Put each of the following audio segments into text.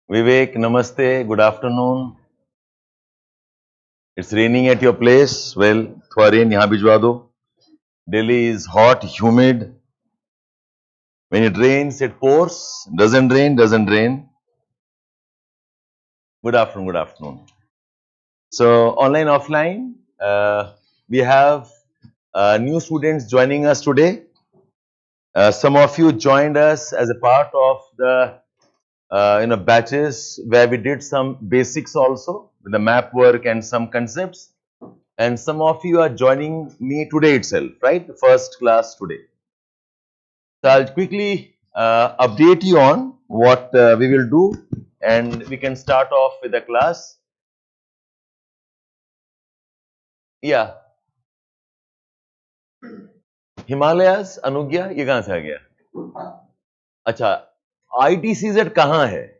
Vivek, namaste, good afternoon. It's raining at your place. Well, थोड़ा rain यहाँ भिजवा दो. Delhi is hot, humid. When it rains, it pours. Doesn't rain, doesn't rain. Good afternoon, good afternoon. So, online, offline, we have new students joining us today. Some of you joined us as a part of the batches where we did some basics also with the map work and some concepts. And some of you are joining me today itself, right? The first class today. So I'll quickly update you on what we will do, and we can start off with the class. Yeah. Himalayas, Anugya, ये कहाँ से आ गया? अच्छा, ITCZ कहाँ है?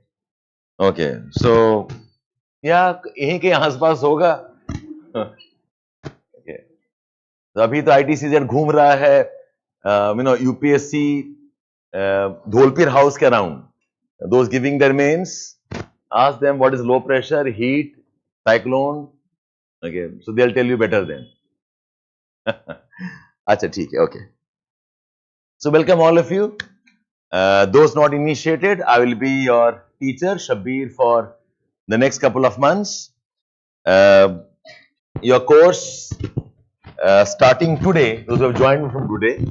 Okay, so yeah, यहीं के आसपास होगा. Okay. तो अभी तो ITCZ घूम रहा है, UPSC Dholpir house के around. Those giving their mains, ask them what is low pressure, heat, cyclone. Okay, so they'll tell you better then. Acha, theek hai, okay. So welcome all of you. Those not initiated, I will be your teacher, Shabbir, for the next couple of months. Your course starting today, those who have joined from today,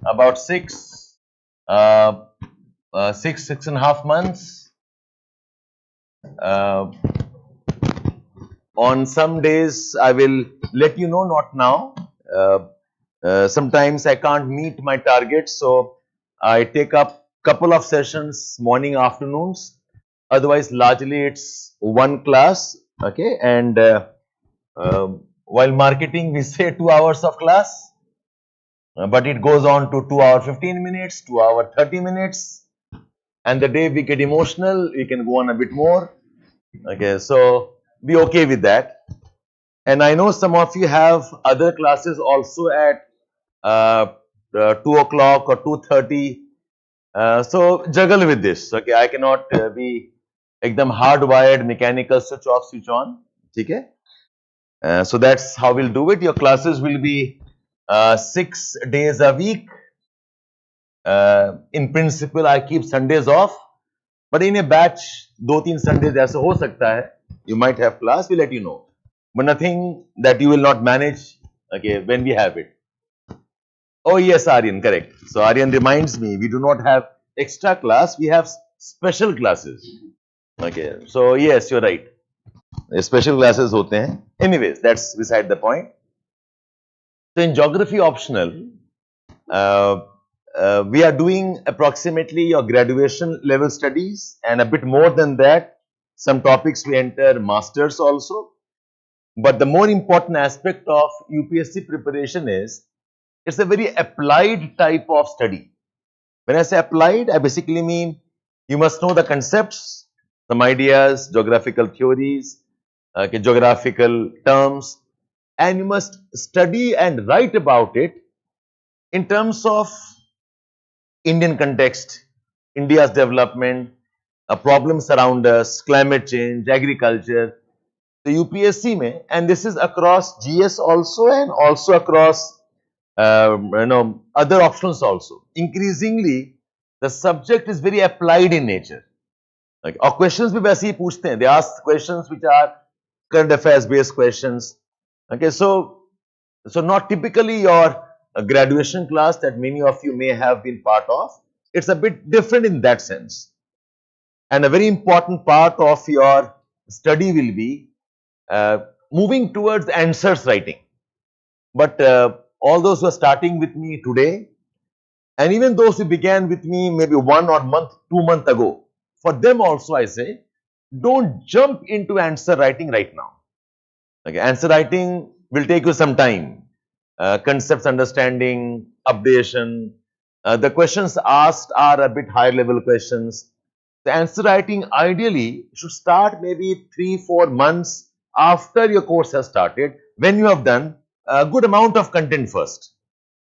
about 6.5 months. On some days, I will let you know, not now. Sometimes I can't meet my targets, so I take up couple of sessions, morning, afternoons. Otherwise, largely it's one class, okay? And while marketing, we say 2 hours of class, but it goes on to 2 hour 15 minutes, 2 hour 30 minutes. And the day we get emotional, we can go on a bit more. Okay, so be okay with that. And I know some of you have other classes also at 2 o'clock or 2:30. So juggle with this. Okay, I cannot be ekdam hardwired, mechanical, switch off, switch on. Okay? So that's how we'll do it. Your classes will be 6 days a week. In principle, I keep Sundays off, but in a batch, 2-3 Sundays ऐसा हो सकता है. You might have class, we'll let you know. But nothing that you will not manage, okay, when we have it. Oh yes, Aryan, correct. So Aryan reminds me, we do not have extra class, we have special classes. Okay, so yes, you're right. Special classes होते हैं. Anyways, that's beside the point. So in geography optional, we are doing approximately your graduation level studies, and a bit more than that, some topics we enter masters also. But the more important aspect of UPSC preparation is, it's a very applied type of study. When I say applied, I basically mean you must know the concepts, some ideas, geographical theories, geographical terms, and you must study and write about it in terms of Indian context, India's development, problems around us, climate change, agriculture. The UPSC mein, and this is across GS also and also across other options also. Increasingly, the subject is very applied in nature. Like, और questions भी वैसे ही पूछते हैं. They ask questions which are current affairs based questions. Okay, so not typically your graduation class that many of you may have been part of. It's a bit different in that sense. And a very important part of your study will be moving towards answers writing. But all those who are starting with me today, and even those who began with me maybe 1 or 2 months ago, for them also I say, don't jump into answer writing right now. Okay, answer writing will take you some time. Concepts understanding, updation. The questions asked are a bit higher level questions. The answer writing ideally should start maybe 3-4 months after your course has started, when you have done a good amount of content first.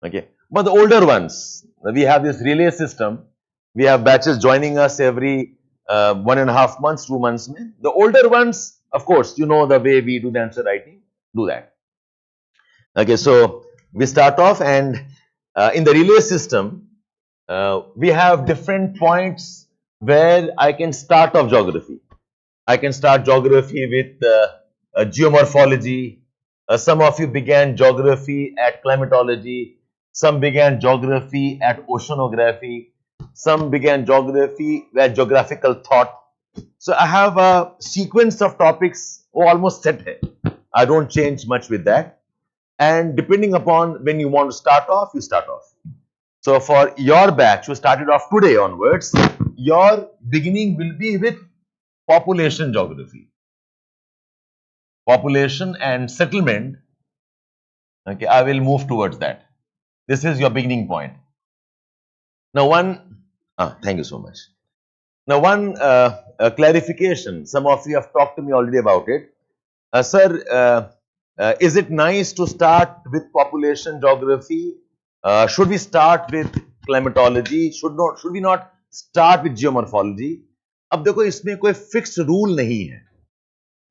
Okay, but the older ones, we have this relay system. We have batches joining us every 1.5 months, 2 months mein. The older ones, of course, you know the way we do the answer writing, do that. Okay, so we start off, and in the relay system, we have different points where I can start off geography. I can start geography with geomorphology. Some of you began geography at climatology. Some began geography at oceanography. Some began geography at geographical thought. So I have a sequence of topics almost set here. I don't change much with that. And depending upon when you want to start off, you start off. So for your batch, who started off today onwards, your beginning will be with population geography. Population and settlement. Okay, I will move towards that. This is your beginning point. Now thank you so much. Now one clarification, some of you have talked to me already about it. Sir, is it nice to start with population geography? Should we start with climatology? Should we not start with geomorphology? अब देखो इसमें कोई fixed rule नहीं है.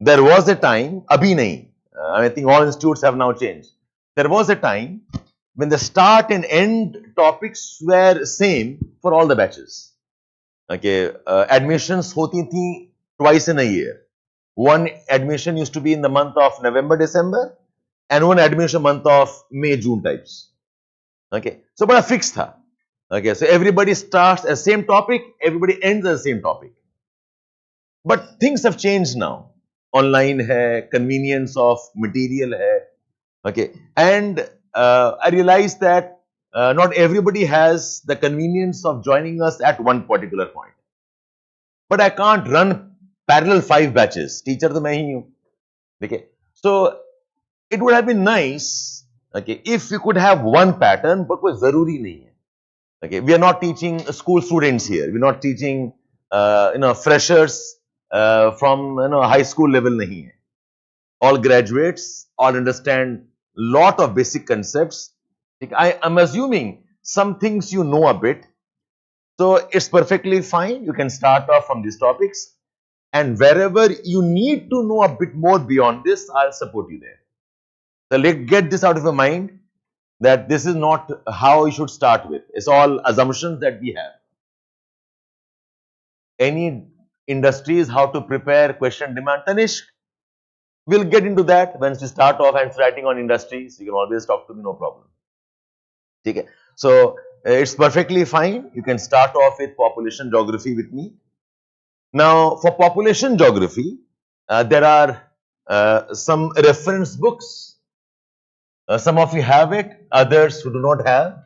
There was a time, अभी नहीं. I think all institutes have now changed. There was a time when the start and end topics were same for all the batches. Okay, admissions होती थी twice in a year. One admission used to be in the month of November, December, and one admission month of May, June types. Okay, so but a fix tha. Okay, so everybody starts at same topic, everybody ends at the same topic. But things have changed now. Online hai, convenience of material hai. Okay, and I realized that not everybody has the convenience of joining us at one particular point. But I can't run parallel 5 batches. Teacher to main hi hu. Okay, so it would have been nice, okay, if we could have one pattern, but koi zaruri nahi hai. Okay, we are not teaching school students here. We are not teaching freshers from high school level nahi hai. All graduates, all understand lot of basic concepts. I am assuming some things you know a bit. So it's perfectly fine. You can start off from these topics. And wherever you need to know a bit more beyond this, I'll support you there. So let's get this out of your mind that this is not how you should start with. It's all assumptions that we have. Any industries, how to prepare question demand. Tanishq, we'll get into that once we start off and writing on industries. You can always talk to me, no problem. Okay. So it's perfectly fine. You can start off with population geography with me. Now, for population geography, there are some reference books. Some of you have it, others who do not have.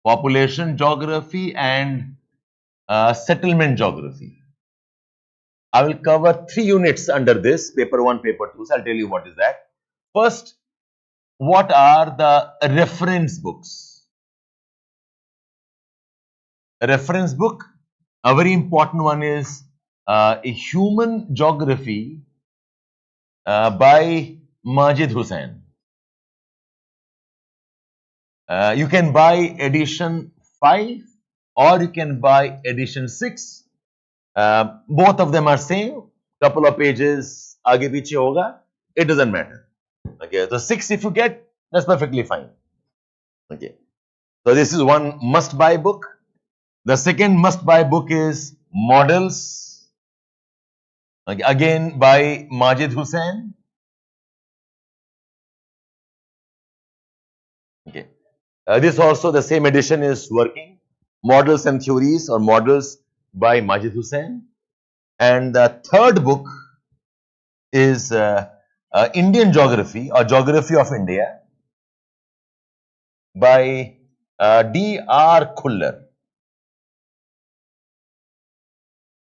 Population geography and settlement geography. I will cover 3 units under this, paper 1, paper 2. So I'll tell you what is that. First, what are the reference books? A reference book, a very important one is a human geography by Majid Hussain. You can buy edition 5 or you can buy edition 6. Both of them are same, couple of pages aage piche hoga, it doesn't matter. Okay, so 6 if you get, that's perfectly fine. Okay, so this is one must buy book. The second must buy book is Models, okay, again by Majid Hussain. Okay, this also the same edition is working. Models and Theories or Models by Majid Hussain. And the third book is Indian Geography or Geography of India by D.R. Khuller.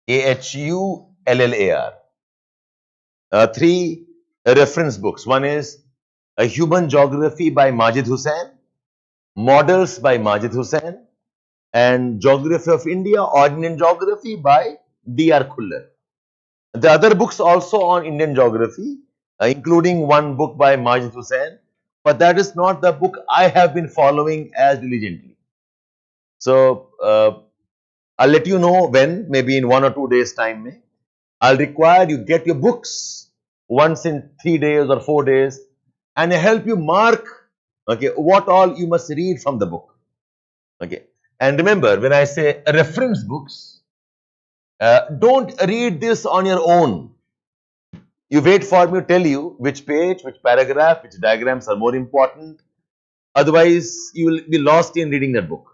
Ahullar. 3 reference books. One is A Human Geography by Majid Hussain, Models by Majid Hussain, and Geography of India or Indian Geography by D.R. Khuller. The other books also on Indian geography, including one book by Majid Hussain, but that is not the book I have been following as diligently. So, I'll let you know when, maybe in 1 or 2 days time mein. I'll require you get your books once in 3 days or 4 days and I help you mark, okay, what all you must read from the book. Okay. And remember, when I say reference books, don't read this on your own. You wait for me to tell you which page, which paragraph, which diagrams are more important. Otherwise, you will be lost in reading that book.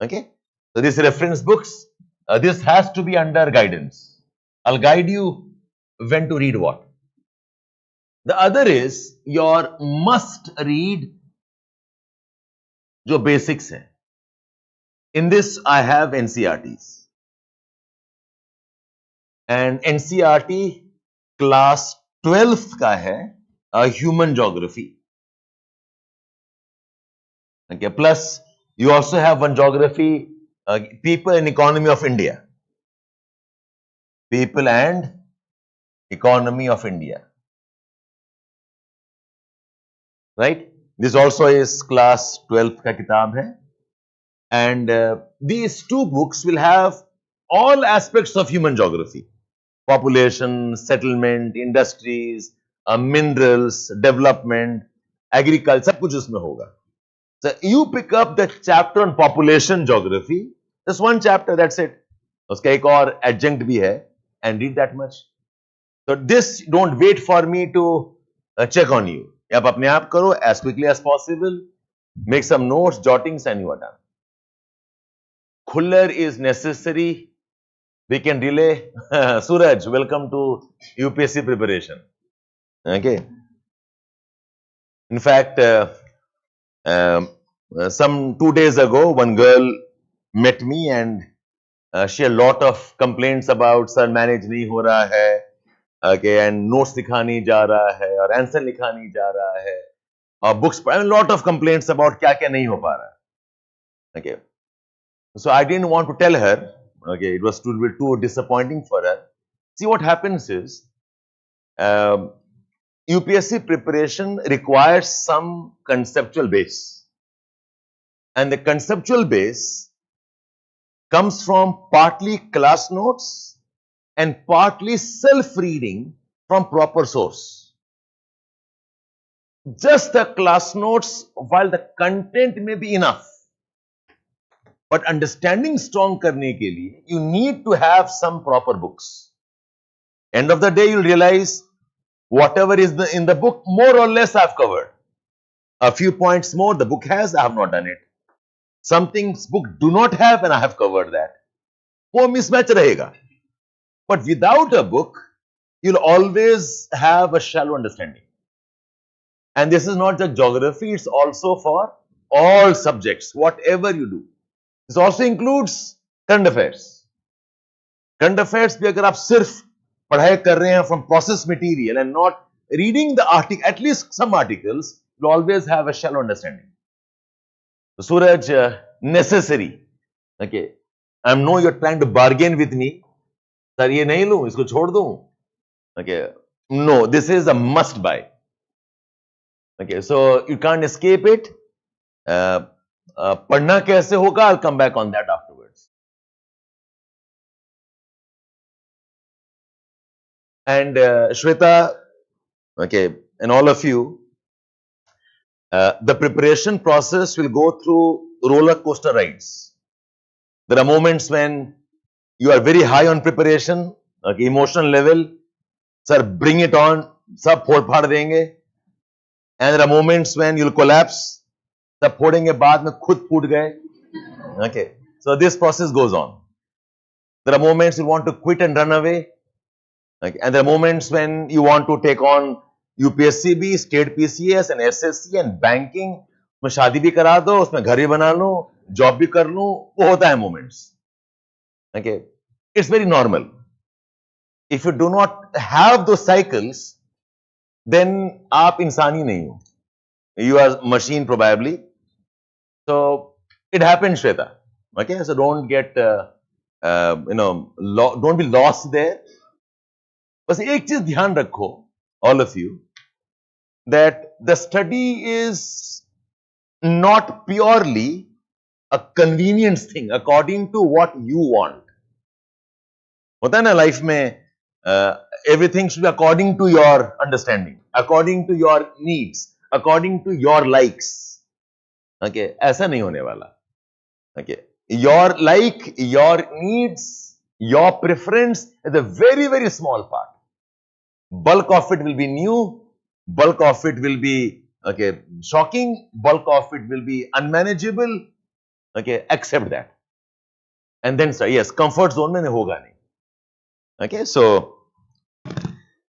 Okay. So, these reference books, this has to be under guidance. I'll guide you when to read what. The other is your must read, जो basics है. In this, I have NCRTs. And NCRT class 12th का है human geography. Okay, plus you also have one geography, people and economy of India. People and economy of India. Right? This also is class 12th का किताब है. And these two books will have all aspects of human geography. Population, settlement, industries, minerals, development, agriculture, सब कुछ उसमें होगा. So you pick up the chapter on population geography, just one chapter, that's it. उसका एक और adjunct भी है, and read that much. So this, don't wait for me to check on you. आप अपने आप करो as quickly as possible, make some notes, jottings, and you are done. Khuller is necessary. We can relay. Suraj, welcome to UPSC preparation. Okay. In fact, some 2 days ago, one girl met me and she had a lot of complaints about sir manage nahi ho raha hai, okay, and notes likha nahi ja raha hai, or answer likha nahi ja raha hai, or books, a lot of complaints about kya kya nahi ho pa raha. Okay. So I didn't want to tell her, okay, it was too disappointing for her. See, what happens is, UPSC preparation requires some conceptual base. And the conceptual base comes from partly class notes and partly self-reading from proper source. Just the class notes, while the content may be enough, but understanding strong karne ke liye, you need to have some proper books. End of the day, you'll realize whatever is in the book, more or less I've covered. A few points more the book has, I have not done it. Some things book do not have and I have covered that. वो mismatch रहेगा. But without a book, you'll always have a shallow understanding. And this is not just geography, it's also for all subjects, whatever you do. This also includes current affairs. Current affairs भी अगर आप सिर्फ पढ़ाई कर रहे हैं from process material and not reading the article, at least some articles, you'll always have a shallow understanding. So, Suraj, necessary. Okay. I know you're trying to bargain with me. Sir, ये नहीं लूं, इसको छोड़ दूं. Okay. No, this is a must buy. Okay. So, you can't escape it. पढ़ना कैसे होगा? I'll come back on that afterwards. And Shweta, okay, and all of you, the preparation process will go through roller coaster rides. There are moments when you are very high on preparation, okay, emotional level, sir, bring it on, sab phod phad denge. And there are moments when you'll collapse, sab phodenge baad mein khud phoot gaye. Okay, so this process goes on. There are moments you want to quit and run away. Okay, and there are moments when you want to take on UPSC, state PCS and SSC and banking. उसमें शादी भी करा दो, उसमें घर भी बना लो, job भी कर लूं, वो होता है moments. Okay, it's very normal. If you do not have those cycles, then आप इंसान ही नहीं हो. You are machine probably. So it happens, Shweta. Okay, so don't get don't be lost there. बस एक चीज ध्यान रखो, all of you, that the study is not purely a convenience thing according to what you want. होता है ना life में, everything should be according to your understanding, according to your needs, according to your likes. Okay, ऐसा नहीं होने वाला. Okay, your like, your needs, your preference is a very, very small part. Bulk of it will be new, bulk of it will be, okay, shocking, bulk of it will be unmanageable. Okay, accept that. And then say, yes, comfort zone mein hoga nahi. Okay, so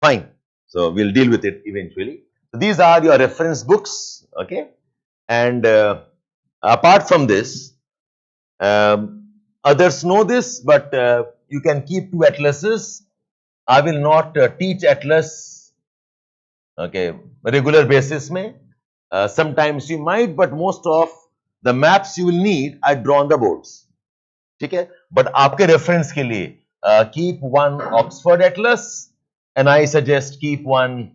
fine. So we'll deal with it eventually. So these are your reference books. Okay, and apart from this, others know this, but you can keep 2 atlases. I will not teach atlas, okay, regular basis mein. Sometimes you might, but most of the maps you will need I draw on the boards. Okay, but आपके reference के लिए keep 1 Oxford atlas, and I suggest keep 1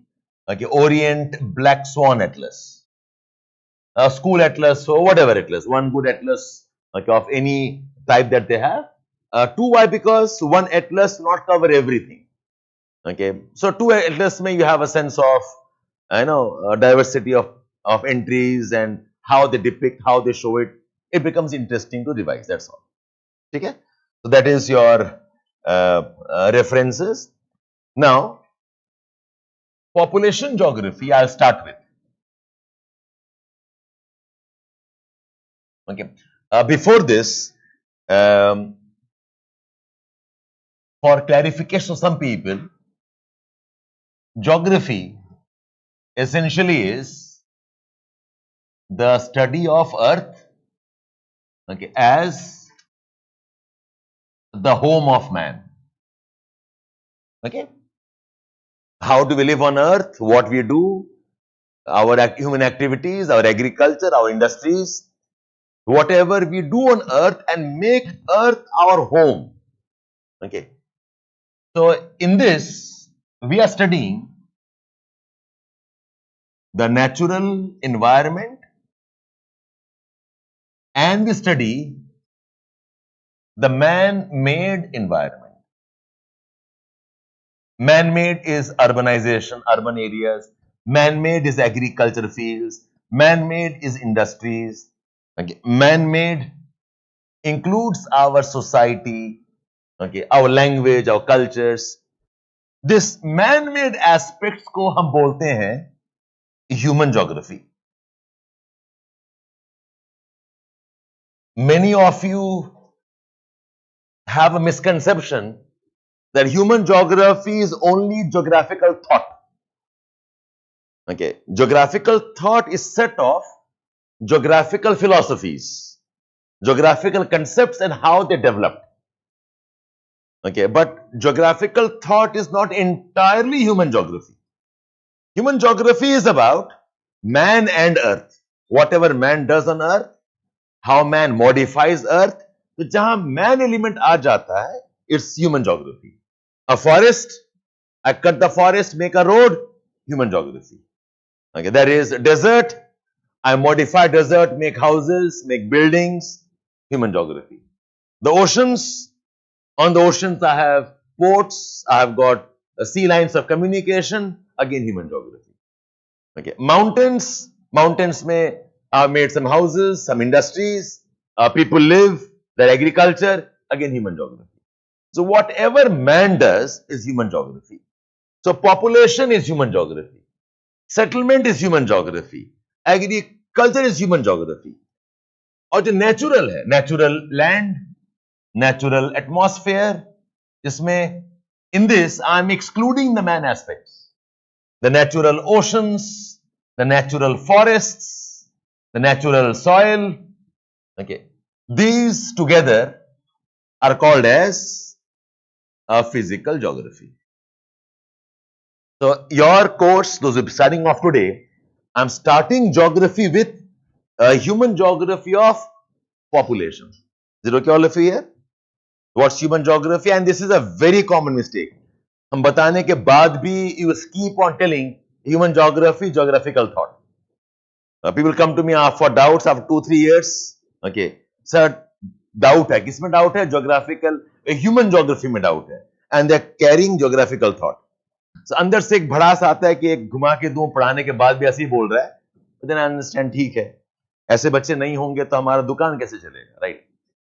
okay, Orient Black Swan atlas, school atlas or whatever atlas, 1 good atlas, okay, of any type that they have. 2 why? Because 1 atlas not cover everything. Okay, so 2 atlas may you have a sense of, I know, diversity of entries and how they depict, how they show it. It becomes interesting to revise. That's all. Okay, so that is your references. Now, population geography I'll start with. Okay, before this, for clarification of some people, geography essentially is the study of Earth, okay, as the home of man. Okay, how do we live on Earth? What we do, our human activities, our agriculture, our industries, whatever we do on Earth, and make Earth our home. Okay, so in this we are studying the natural environment, and we study the man-made environment. Man-made is urbanization, urban areas. Man-made is agriculture fields. Man-made is industries. Okay, man-made includes our society, okay, our language, our cultures. This man-made aspects को हम बोलते हैं human geography. Many of you have a misconception that human geography is only geographical thought. Okay, geographical thought is set of geographical philosophies, geographical concepts and how they developed. Okay, but geographical thought is not entirely human geography. Human geography is about man and Earth. Whatever man does on Earth, how man modifies Earth. तो जहां man element आ जाता है, it's human geography. A forest, I cut the forest, make a road, human geography. Okay, there is a desert, I modify desert, make houses, make buildings, human geography. The oceans, on the oceans I have ports, I have got sea lines of communication, again human geography. Okay, mountains may I made some houses, some industries, people live, their agriculture, again human geography. So whatever man does is human geography. So population is human geography. Settlement is human geography. Agriculture is human geography. और जो natural है, natural land, natural atmosphere, इसमें in this I am excluding the man aspects. The natural oceans, the natural forests, the natural soil. Okay, these together are called as a physical geography. So your course, those who are starting off today, I am starting geography with a human geography of population. Is it okay all of you here? What's human geography? And this is a very common mistake. हम बताने के बाद भी you keep on telling human geography, geographical thought. People come to me for doubts after 2-3 years. Okay, sir doubt है, किसमें doubt है? Geographical, human geography में doubt है, and they are carrying geographical thought. अंदर से एक भड़ास आता है कि एक घुमा के दूं, पढ़ाने के बाद भी ऐसे ही बोल रहा है, देन आई अंडरस्टैंड, ठीक है, ऐसे बच्चे नहीं होंगे तो हमारा दुकान कैसे चलेगा, right?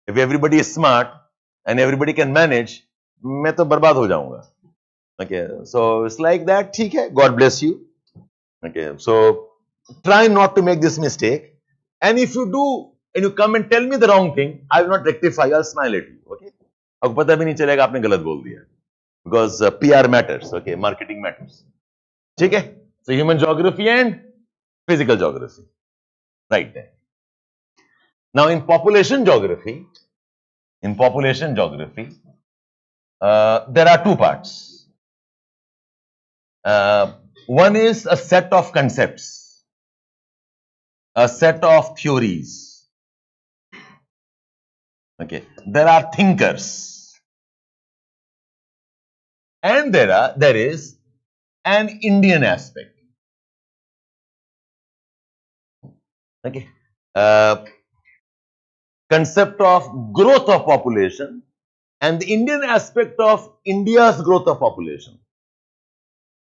If everybody is smart and everybody can manage, मैं तो बर्बाद हो जाऊंगा। Okay, so it's like that, ठीक है, God bless you. Okay, so try not to make this mistake, and if you do and you come and tell me the wrong thing, I will not rectify, I'll smile at you, okay? आपको पता भी नहीं चलेगा आपने गलत बोल दिया, because PR matters, okay? Marketing matters, ठीक है? So human geography and physical geography, right there. Now in population geography, there are two parts. One is a set of concepts, a set of theories. Okay, there are thinkers, and there is an Indian aspect. Okay, concept of growth of population and the Indian aspect of India's growth of population.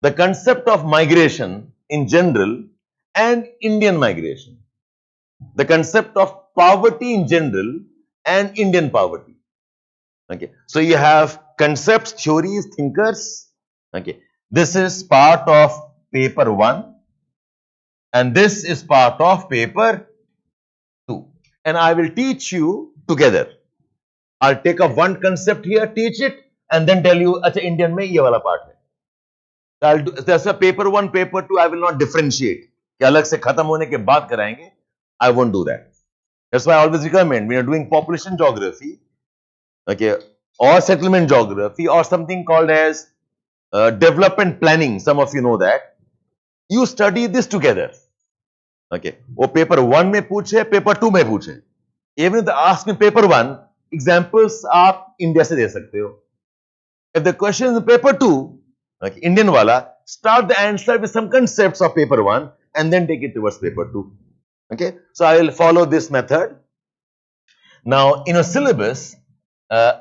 The concept of migration in general and Indian migration. The concept of poverty in general and Indian poverty. Okay, so you have concepts, theories, thinkers. Okay, this is part of paper 1 and this is part of paper 2, and I will teach you together. I'll take up one concept here, teach it, and then tell you, अच्छा Indian में ये वाला part है. So I'll do, that's a paper 1, paper 2. I will not differentiate. कि अलग से खत्म होने के बाद कराएंगे. I won't do that. That's why I always recommend when you're doing population geography, okay, or settlement geography, or something called as development planning. Some of you know that. You study this together. Okay, वो paper 1 में पूछे, paper 2 में पूछे. Even if they ask me paper 1, examples आप India से दे सकते हो. If the question is in paper 2, okay, Indian वाला, start the answer with some concepts of paper 1 and then take it towards paper 2. Okay, so I will follow this method. Now, in a syllabus,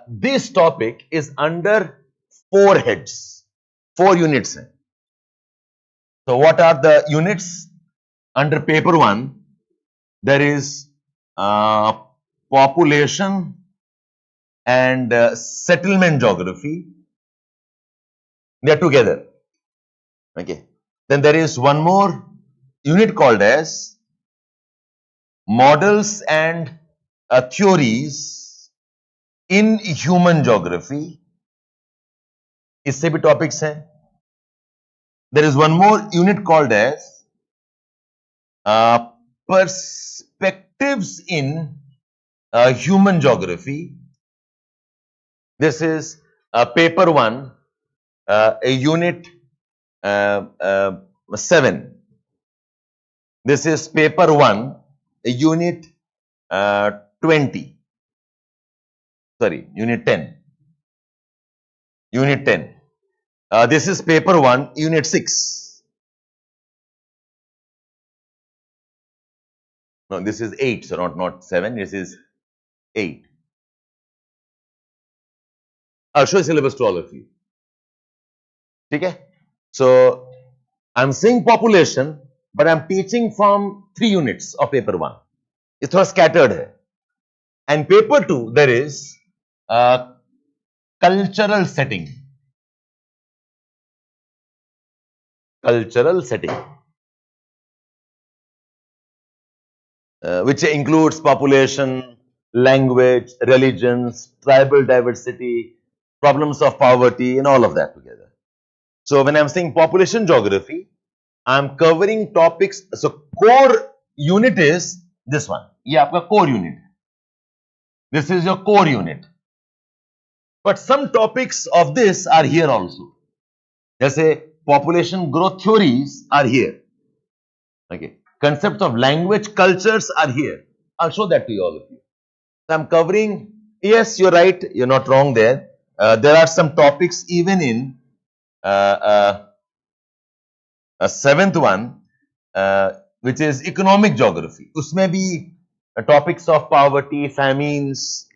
this topic is under 4 heads, 4 units. So, what are the units under paper 1? There is population and settlement geography. They are together. Okay. Then there is one more unit called as models and theories in human geography. इससे भी topics हैं. There is one more unit called as perspectives in human geography. This is paper 1, a unit 7. This is paper 1, a unit 20. Sorry, unit 10. Unit 10. This is paper 1, unit 6. No, this is 8, so not 7, this is 8. I'll show syllabus to all of you. Okay? So, I'm saying population, but I'm teaching from 3 units of paper 1. It's all scattered here. And paper 2, there is cultural setting. Cultural setting. Which includes population, language, religions, tribal diversity, problems of poverty, and all of that together. So, when I'm saying population geography, I'm covering topics. So, core unit is this one. ये आपका core unit. This is your core unit. But some topics of this are here also. जैसे population growth theories are here. Okay. Concepts of language, cultures are here. I'll show that to you, all of you. So, I'm covering, yes, you're right, you're not wrong there. There are some topics even in a 7th one, which is economic geography. उसमें भी topics of poverty, famines.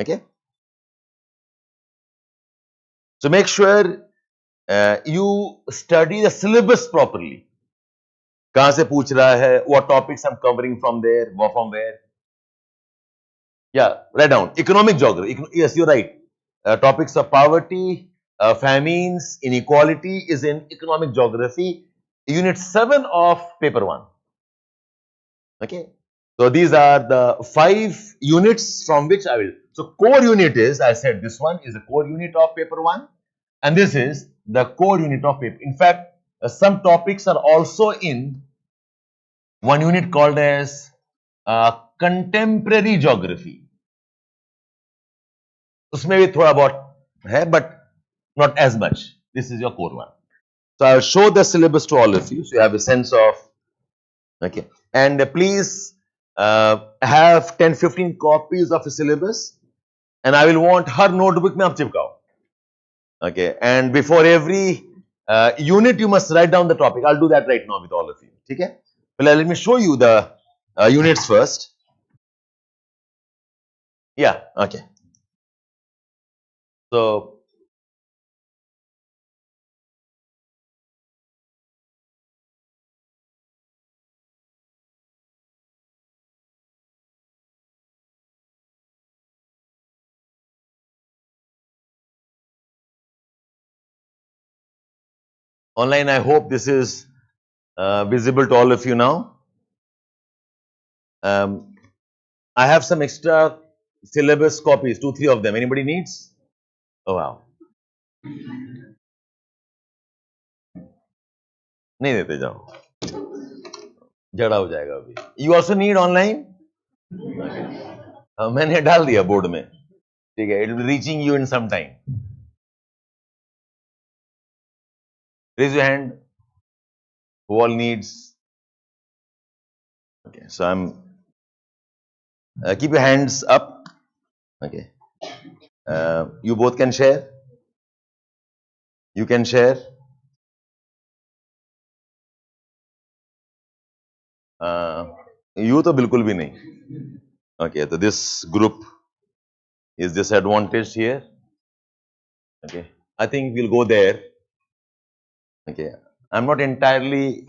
Okay. So make sure you study the syllabus properly. कहाँ से पूछ रहा है? What topics I'm covering from there? From where? Yeah, write down. Economic geography. Yes, you're right. Topics of poverty, famines, inequality is in economic geography, unit 7 of paper 1. Okay. So these are the 5 units from which I will. So core unit is, I said this one is the core unit of paper 1 and this is the core unit of paper. In fact, some topics are also in one unit called as contemporary geography. उसमें भी थोड़ा बहुत है, but not as much. This is your core one. So I will show the syllabus to all of you, so you have a sense of. Okay, and please have 10-15 copies of the syllabus, and I will want her notebook में आप चिपकाओ. Okay, and before every unit you must write down the topic. I'll do that right now with all of you. Okay, well, let me show you the units first. Yeah, okay. So online, I hope this is visible to all of you now. I have some extra syllabus copies, 2-3 of them. Anybody needs? Oh wow. नहीं देते जाओ, झगड़ा हो जाएगा अभी. You also need online? मैंने डाल दिया बोर्ड में, ठीक है. It will be reaching you in some time. Raise your hand. Who all needs? Okay, so I'm. Keep your hands up. Okay. You both can share. You can share. You तो बिल्कुल भी नहीं. Okay, so this group is disadvantaged here. Okay, I think we'll go there. Okay, I'm not entirely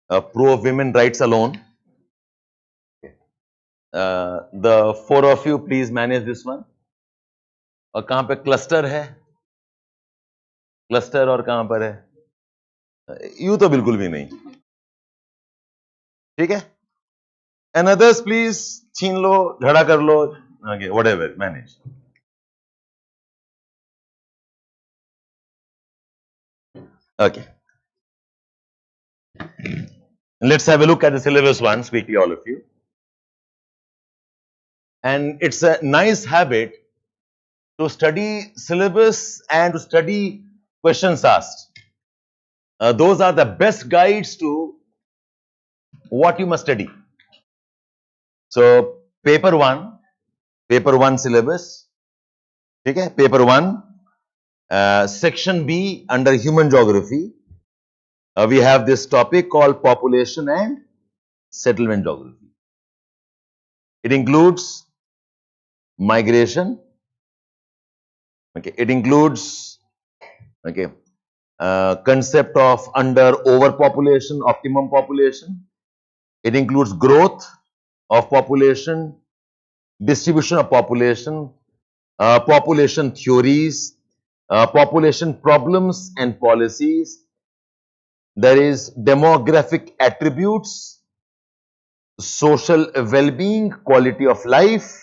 pro women rights alone. Okay. The 4 of you please manage this one. और कहाँ पे cluster है? Cluster और कहाँ पर है? You तो बिल्कुल भी नहीं. ठीक है? And others please छीन लो, झगड़ा कर लो. Okay, whatever, manage. Okay. Let's have a look at the syllabus once quickly, all of you. And it's a nice habit to study syllabus and to study questions asked. Those are the best guides to what you must study. So, paper 1 syllabus. Okay, paper 1, section B under human geography. We have this topic called population and settlement geography. It includes migration. Okay, it includes concept of under overpopulation, optimum population. It includes growth of population, distribution of population, population theories, population problems and policies. There is demographic attributes, social well-being, quality of life,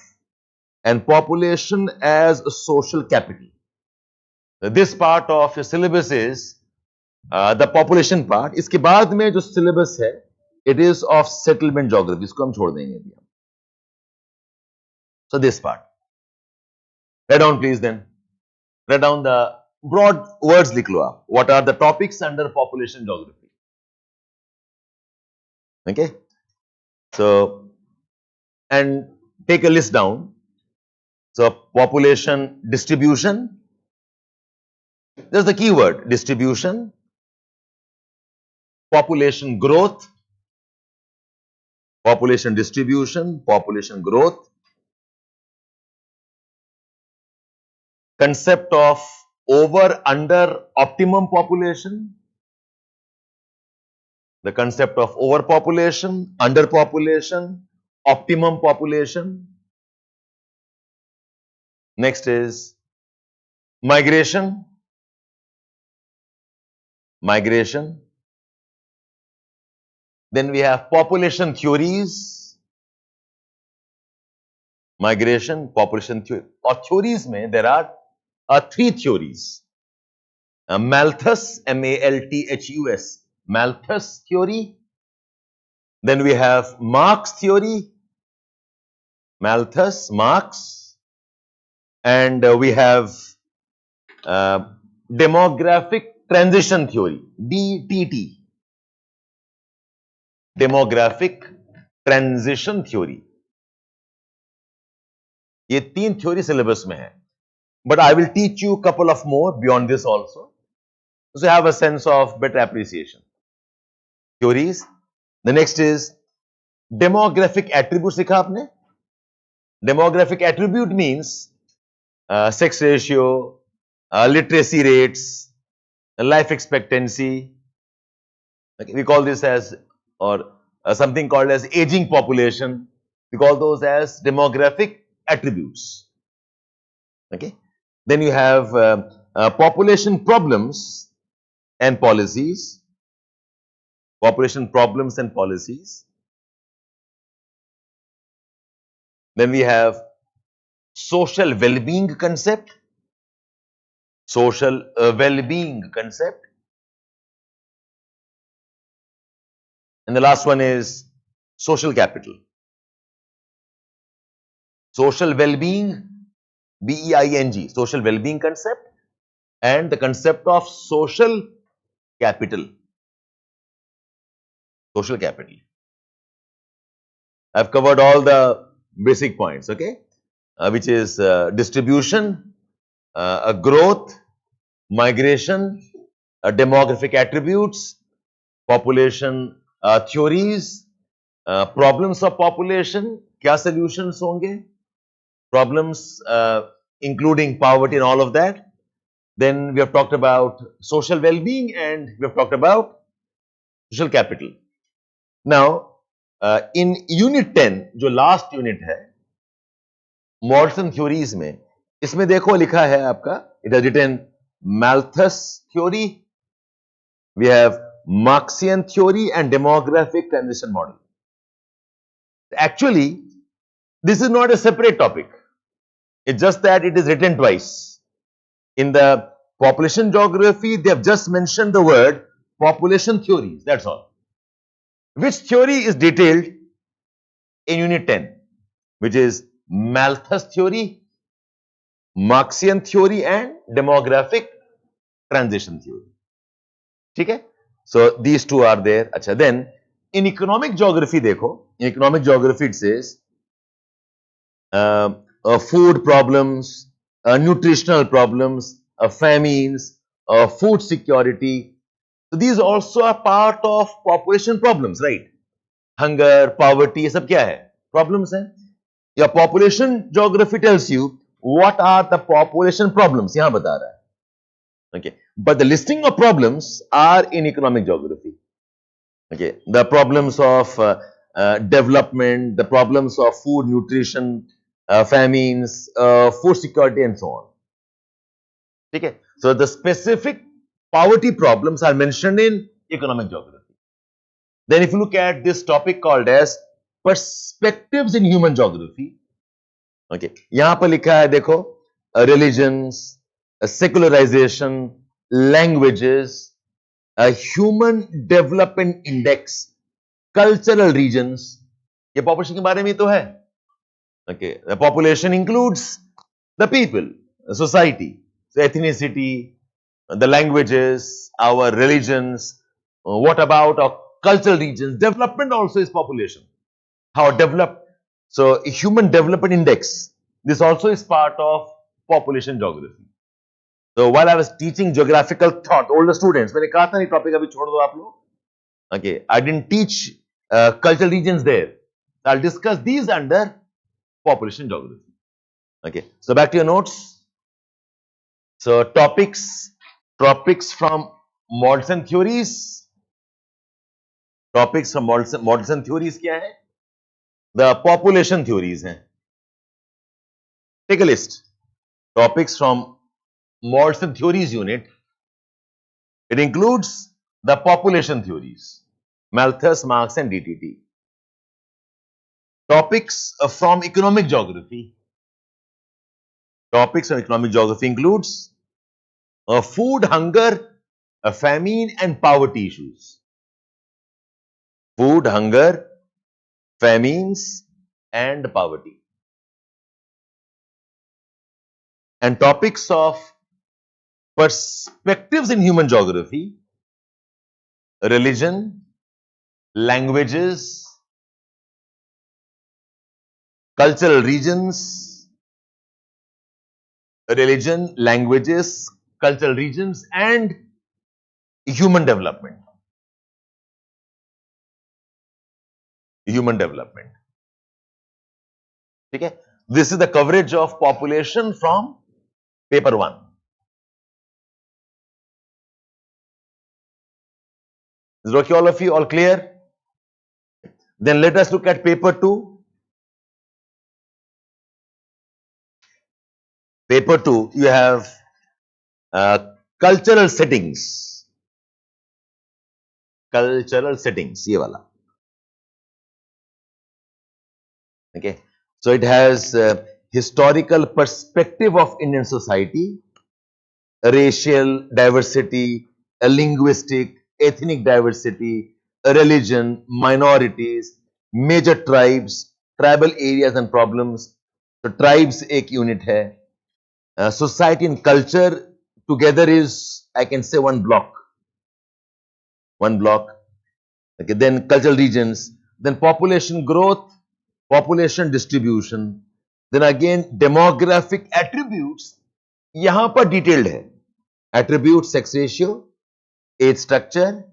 and population as a social capital. This part of your syllabus is the population part. इसके बाद में जो syllabus है, it is of settlement geography. इसको हम छोड़ देंगे अभी. So this part. Write down please then. Write down the broad words लिख लो आप. What are the topics under population geography? Okay. So, and take a list down. So, population distribution. There's the keyword distribution, population growth, population distribution, population growth, concept of over under optimum population, the concept of overpopulation, underpopulation, optimum population. Next is migration. Then we have population theories. Migration, population theory. Or theories mein there are three theories. Malthus, Malthus, Malthus theory. Then we have Marx theory, Malthus, Marx, and we have demographic transition theory, DTT, demographic transition theory. ये तीन theory syllabus में है, but I will teach you a couple of more beyond this also, so you have a sense of better appreciation. Theories. The next is demographic attribute. सीखा आपने? Demographic attribute means sex ratio, literacy rates, life expectancy. Okay, we call this as, or something called as aging population. We call those as demographic attributes. Okay. Then you have population problems and policies. Population problems and policies. Then we have social well-being concept. Social well-being concept. And the last one is social capital. Social well-being, BEING, social well-being concept, and the concept of social capital. Social capital. I've covered all the basic points, okay, which is distribution, growth, migration, demographic attributes, population theories, problems of population, क्या solutions होंगे, problems including poverty and all of that. Then we have talked about social well-being and we have talked about social capital. Now, in unit 10, जो last unit है, modern theories में, इसमें देखो लिखा है आपका, it has written Malthus theory, we have Marxian theory and demographic transition model. Actually, this is not a separate topic. It's just that it is written twice. In the population geography, they have just mentioned the word population theories, that's all. Which theory is detailed in unit 10, which is Malthus theory, Marxian theory and demographic transition theory. Okay? So these two are there. Achha, then in economic geography dekho, in economic geography it says food problems, nutritional problems, famines, food security. So these also are part of population problems, right? Hunger, poverty, ये सब क्या है? Problems हैं. Your population geography tells you what are the population problems. यहाँ बता रहा है. Okay. But the listing of problems are in economic geography. Okay. The problems of development, the problems of food, nutrition, famines, food security and so on. Okay. So the specific poverty problems are mentioned in economic geography. Then if you look at this topic called as perspectives in human geography, okay, यहाँ पर लिखा है देखो, religions, secularization, languages, human development index, cultural regions, ये population के बारे में तो है. Okay, the population includes the people, the society, the ethnicity, the languages, our religions. What about our cultural regions? Development also is population. How developed? So, human development index. This also is part of population geography. So, while I was teaching geographical thought, older students, मैंने कहा था ये topic अभी छोड़ दो आप लोग. Okay, I didn't teach cultural regions there. I'll discuss these under population geography. Okay, so back to your notes. So topics from models and theories. Topics from models and theories क्या है? The population theories हैं. Take a list. Topics from models and theories unit. It includes the population theories, Malthus, Marx, and DTT. Topics from economic geography. Topics from economic geography includes food, hunger, famine, and poverty issues. Food, hunger, famines, and poverty. And topics of perspectives in human geography, religion, languages, cultural regions, religion, languages, cultural regions, and human development. Human development. Okay? This is the coverage of population from paper 1. Is it okay, all of you? All clear? Then let us look at paper 2. Paper 2, you have cultural settings. Cultural settings, ये वाला. Okay. So it has historical perspective of Indian society, racial diversity, linguistic, ethnic diversity, religion, minorities, major tribes, tribal areas and problems. So tribes एक unit है. Society and culture together is, I can say, one block. One block. Okay. Then cultural regions. Then population growth, population distribution. Then again demographic attributes. यहाँ पर detailed है. Attribute, sex ratio, age structure,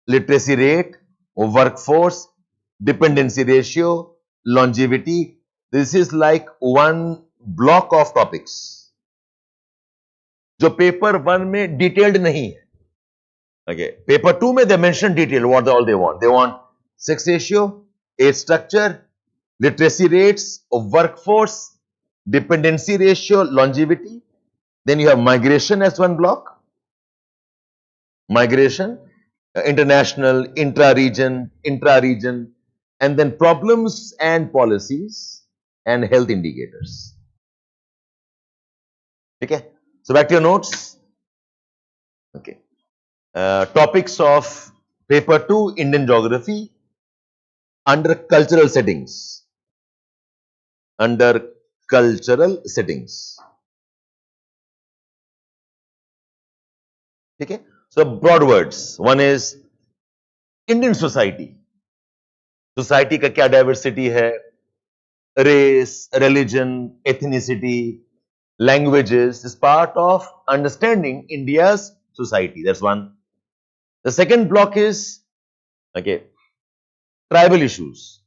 literacy rate, workforce, dependency ratio, longevity. This is like one block of topics. जो paper 1 में detailed नहीं है. Okay. Paper 2 में they mention detail what all they want. They want sex ratio, age structure, literacy rates, workforce, dependency ratio, longevity. Then you have migration as one block. Migration, international, intra-region, and then problems and policies and health indicators. Okay. So back to your notes. Okay. Topics of paper 2 Indian geography under cultural settings. Under cultural settings. Okay. So broad words. One is Indian society. Society का क्या diversity है? Race, religion, ethnicity, languages is part of understanding India's society. That's one. The second block is, okay, tribal issues.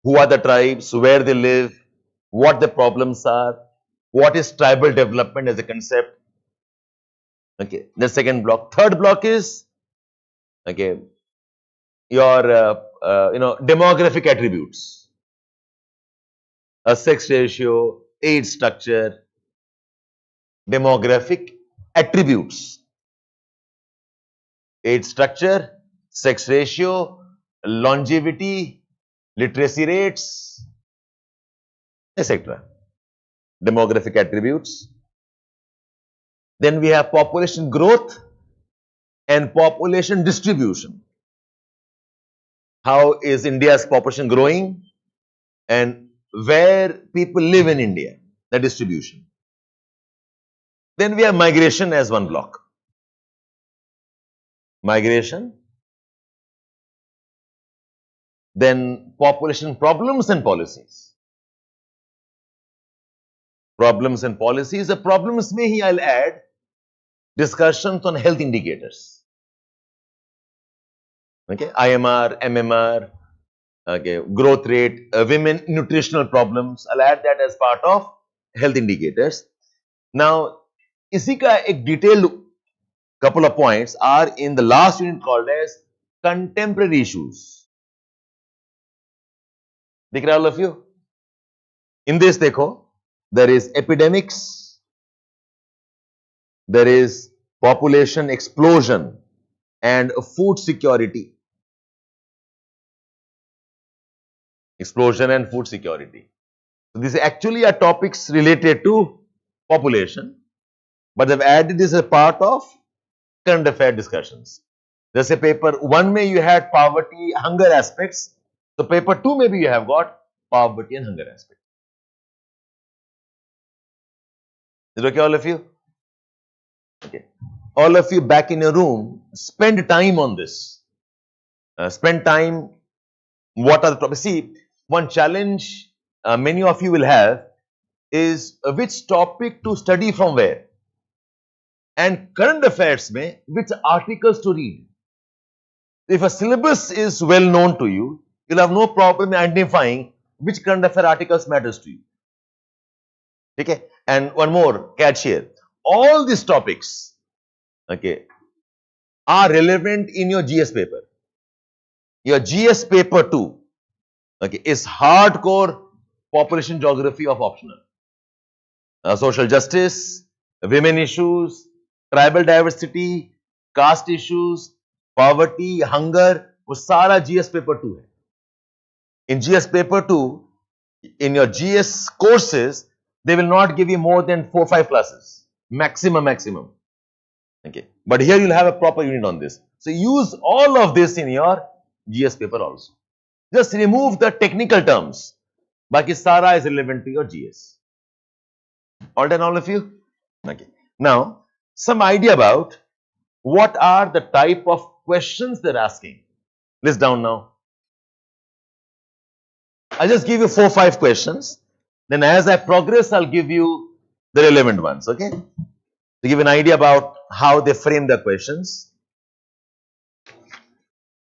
Who are the tribes, where they live, what the problems are, what is tribal development as a concept. Okay, the second block. Third block is, okay, your demographic attributes. A sex ratio, age structure, demographic attributes. Age structure, sex ratio, longevity, literacy rates, etc. Demographic attributes. Then we have population growth and population distribution. How is India's population growing and where people live in India, the distribution. Then we have migration as one block. Migration. Then population problems and policies. Problems and policies. The problems may I'll add discussions on health indicators. Okay, IMR, MMR, Okay, growth rate, women nutritional problems. I'll add that as part of health indicators. Now, इसी का एक detailed couple of points are in the last unit called as contemporary issues. दिख रहा है all of you? In this, देखो, there is epidemics, there is population explosion and food security. Explosion and food security. So these actually are topics related to population, but they've added this as a part of current affair discussions. जैसे paper 1 में you had poverty, hunger aspects. So paper 2 maybe you have got poverty and hunger aspects. Is it okay, all of you? Okay. All of you back in your room, spend time on this. Spend time. What are the topics? See, one challenge many of you will have is which topic to study from where. And current affairs mein, which articles to read. If a syllabus is well known to you, you'll have no problem identifying which current affair articles matters to you. Okay? And one more catch here. All these topics, okay, are relevant in your GS paper. Your GS paper 2, okay, is hardcore population geography of optional. Social justice, women issues, tribal diversity, caste issues, poverty, hunger, वो सारा GS paper 2 है. In GS paper 2, in your GS courses, they will not give you more than 4-5 classes. Maximum. Okay. But here you'll have a proper unit on this. So use all of this in your GS paper also. Just remove the technical terms. Baki Sara is relevant to your GS. All done, all of you? Okay. Now, some idea about what are the type of questions they're asking. List down now. I'll just give you 4-5 questions. Then as I progress, I'll give you the relevant ones. Okay? To give an idea about how they frame the questions.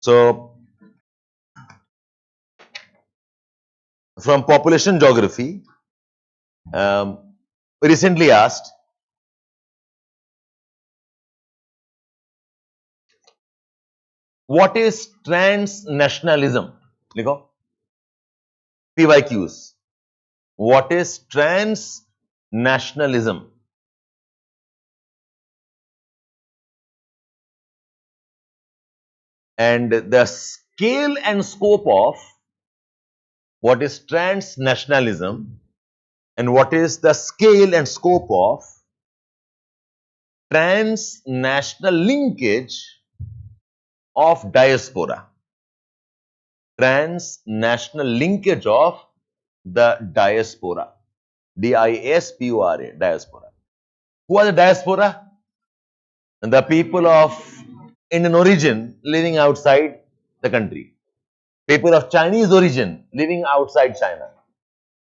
So, from population geography, recently asked, what is transnationalism? Likho. PYQs. What is transnationalism? And the scale and scope of what is transnationalism and what is the scale and scope of transnational linkage of diaspora. Transnational linkage of the diaspora. DIASPORA, diaspora. Who are the diaspora? The people of Indian origin living outside the country. People of Chinese origin living outside China.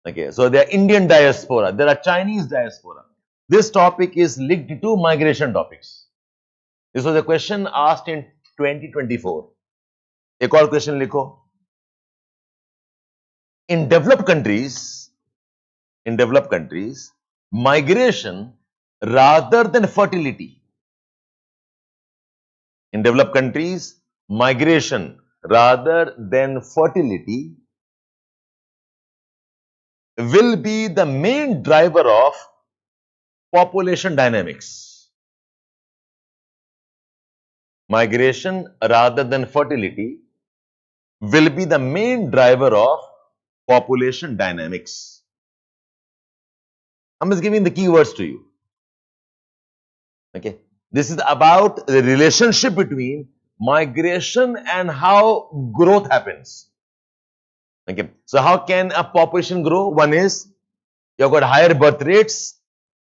Okay, so they are Indian diaspora. There are Chinese diaspora. This topic is linked to migration topics. This was a question asked in 2024. एक और question लिखो. In developed countries, migration rather than fertility. In developed countries, migration rather than fertility will be the main driver of population dynamics. Migration rather than fertility will be the main driver of population dynamics. I'm just giving the keywords to you. Okay. This is about the relationship between migration and how growth happens. Okay. So how can a population grow? One is you have got higher birth rates,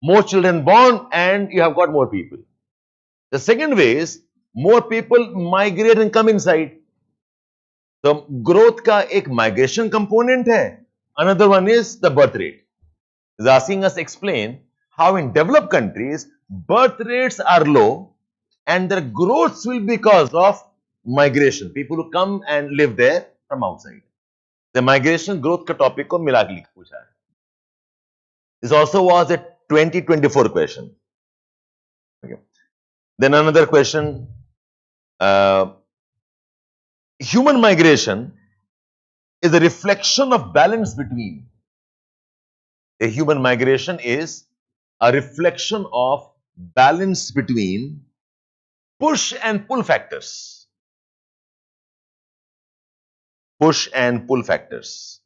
more children born, and you have got more people. The second way is more people migrate and come inside. So growth ka ek migration component hai. Another one is the birth rate. Is asking us explain how in developed countries birth rates are low and their growths will be because of migration. People who come and live there from outside. The migration growth का topic को मिला के पूछा है. This also was a 2024 question. Okay. Then another question. Human migration is a reflection of balance between. A human migration is a reflection of balance between push and pull factors. Push and pull factors.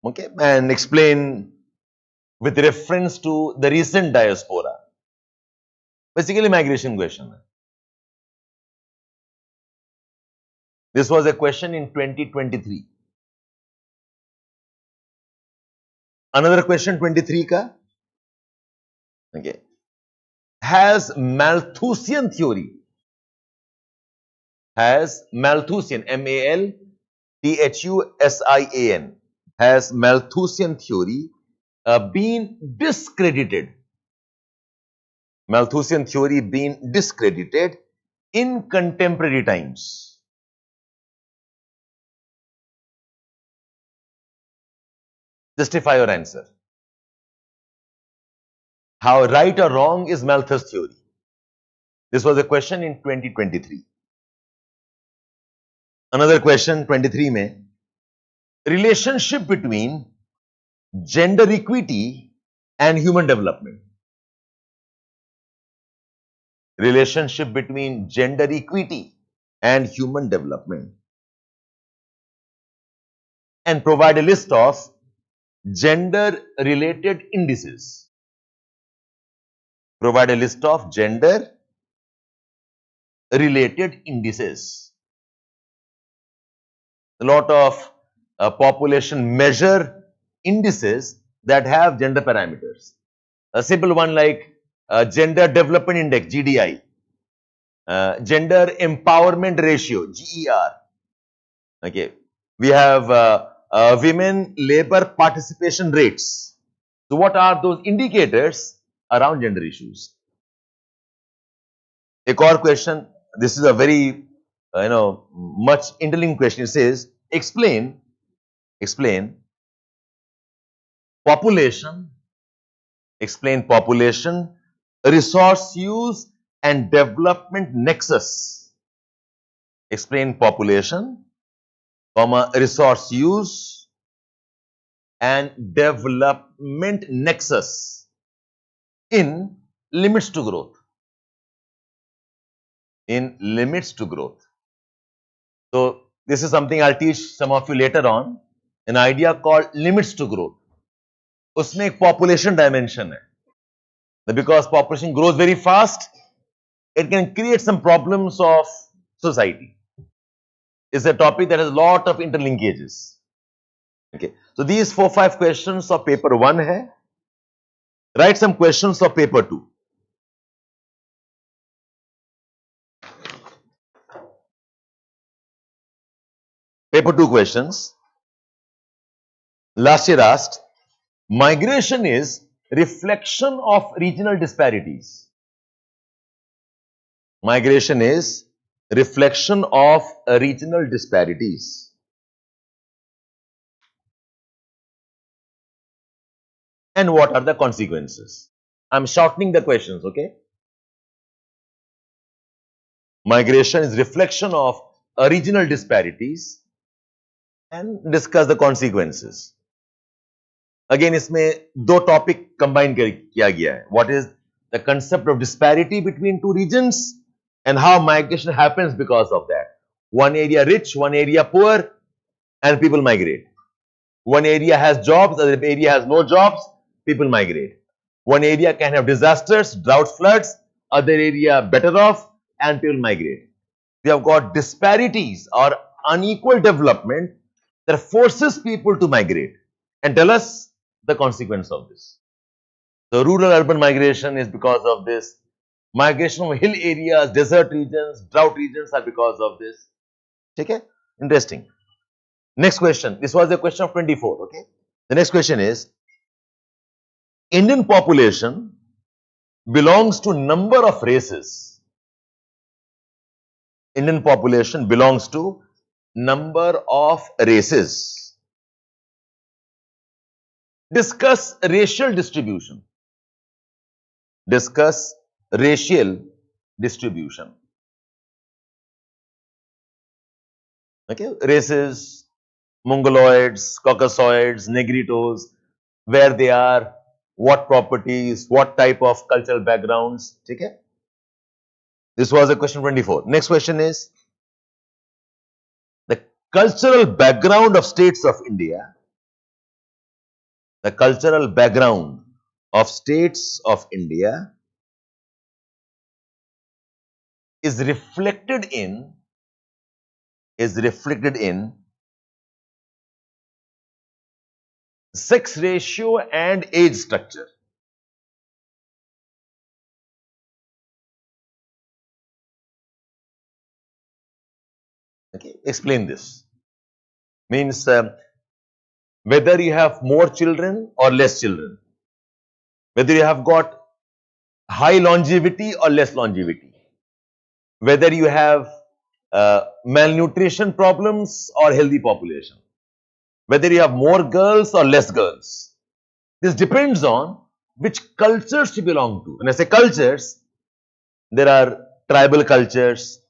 Okay, and explain with reference to the recent diaspora. Basically, migration question. This was a question in 2023. Another question 23 ka. Okay. Has Malthusian theory, M-A-L-T-H-U-S-I-A-N, has Malthusian theory been discredited? Malthusian theory been discredited in contemporary times? Justify your answer. How right or wrong is Malthus theory? This was a question in 2023. Another question 23 mein, relationship between gender equity and human development. Relationship between gender equity and human development. And provide a list of gender related indices. Provide a list of gender related indices. A lot of population measure indices that have gender parameters. A simple one like Gender Development Index, GDI, Gender Empowerment Ratio, GER. Okay, we have women labor participation rates. So, what are those indicators around gender issues? A core question. This is a very much interlinked question. It says explain population, resource use and development nexus. Explain population, resource use and development nexus in limits to growth. In limits to growth. So, this is something I'll teach some of you later on, an idea called limits to growth. उसमें एक population dimension है. Because population grows very fast, it can create some problems of society. It's a topic that has a lot of interlinkages. Okay. So, these 4-5 questions of paper 1 hai. Write some questions of paper 2. Paper 2 questions. Last year asked, migration is reflection of regional disparities. Migration is reflection of regional disparities. And what are the consequences? I'm shortening the questions, okay? Migration is reflection of regional disparities and discuss the consequences. Again, इसमें दो topic combine किया गया है. What is the concept of disparity between two regions and how migration happens because of that. One area rich, one area poor, and people migrate. One area has jobs, other area has no jobs, people migrate. One area can have disasters, drought, floods, other area better off, and people migrate. We have got disparities or unequal development that forces people to migrate. And tell us the consequence of this. So, rural-urban migration is because of this. Migration from hill areas, desert regions, drought regions are because of this. Okay? Interesting. Next question. This was the question of 24. Okay. The next question is, Indian population belongs to number of races. Indian population belongs to number of races. Discuss racial distribution. Discuss racial distribution. Okay, races, Mongoloids, Caucasoids, Negritos, where they are, what properties, what type of cultural backgrounds. Okay? This was a question 24. Next question is the cultural background of states of India. The cultural background of states of India is reflected in sex ratio and age structure. Okay, explain this. Means whether you have more children or less children, whether you have got high longevity or less longevity, whether you have malnutrition problems or healthy population, whether you have more girls or less girls. This depends on which cultures you belong to. When I say cultures, there are tribal cultures,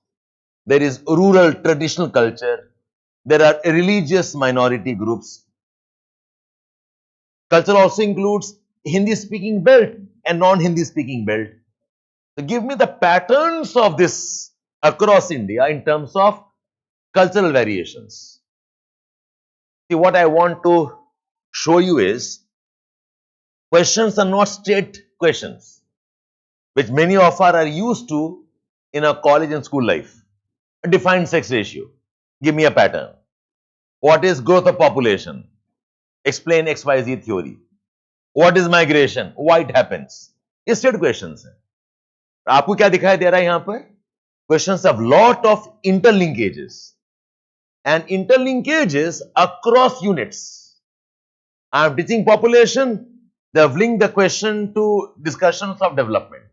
there is rural traditional culture, there are religious minority groups. Culture also includes Hindi speaking belt and non-Hindi speaking belt. So give me the patterns of this across India in terms of cultural variations. See, what I want to show you is questions are not straight questions, which many of us are used to in our college and school life. Define sex ratio. Give me a pattern. What is growth of population? Explain XYZ theory. What is migration? Why it happens? ये straight questions हैं. आपको क्या दिखाई दे रहा है यहाँ पर? Questions have lot of interlinkages and interlinkages across units. I am teaching population. They have linked the question to discussions of development.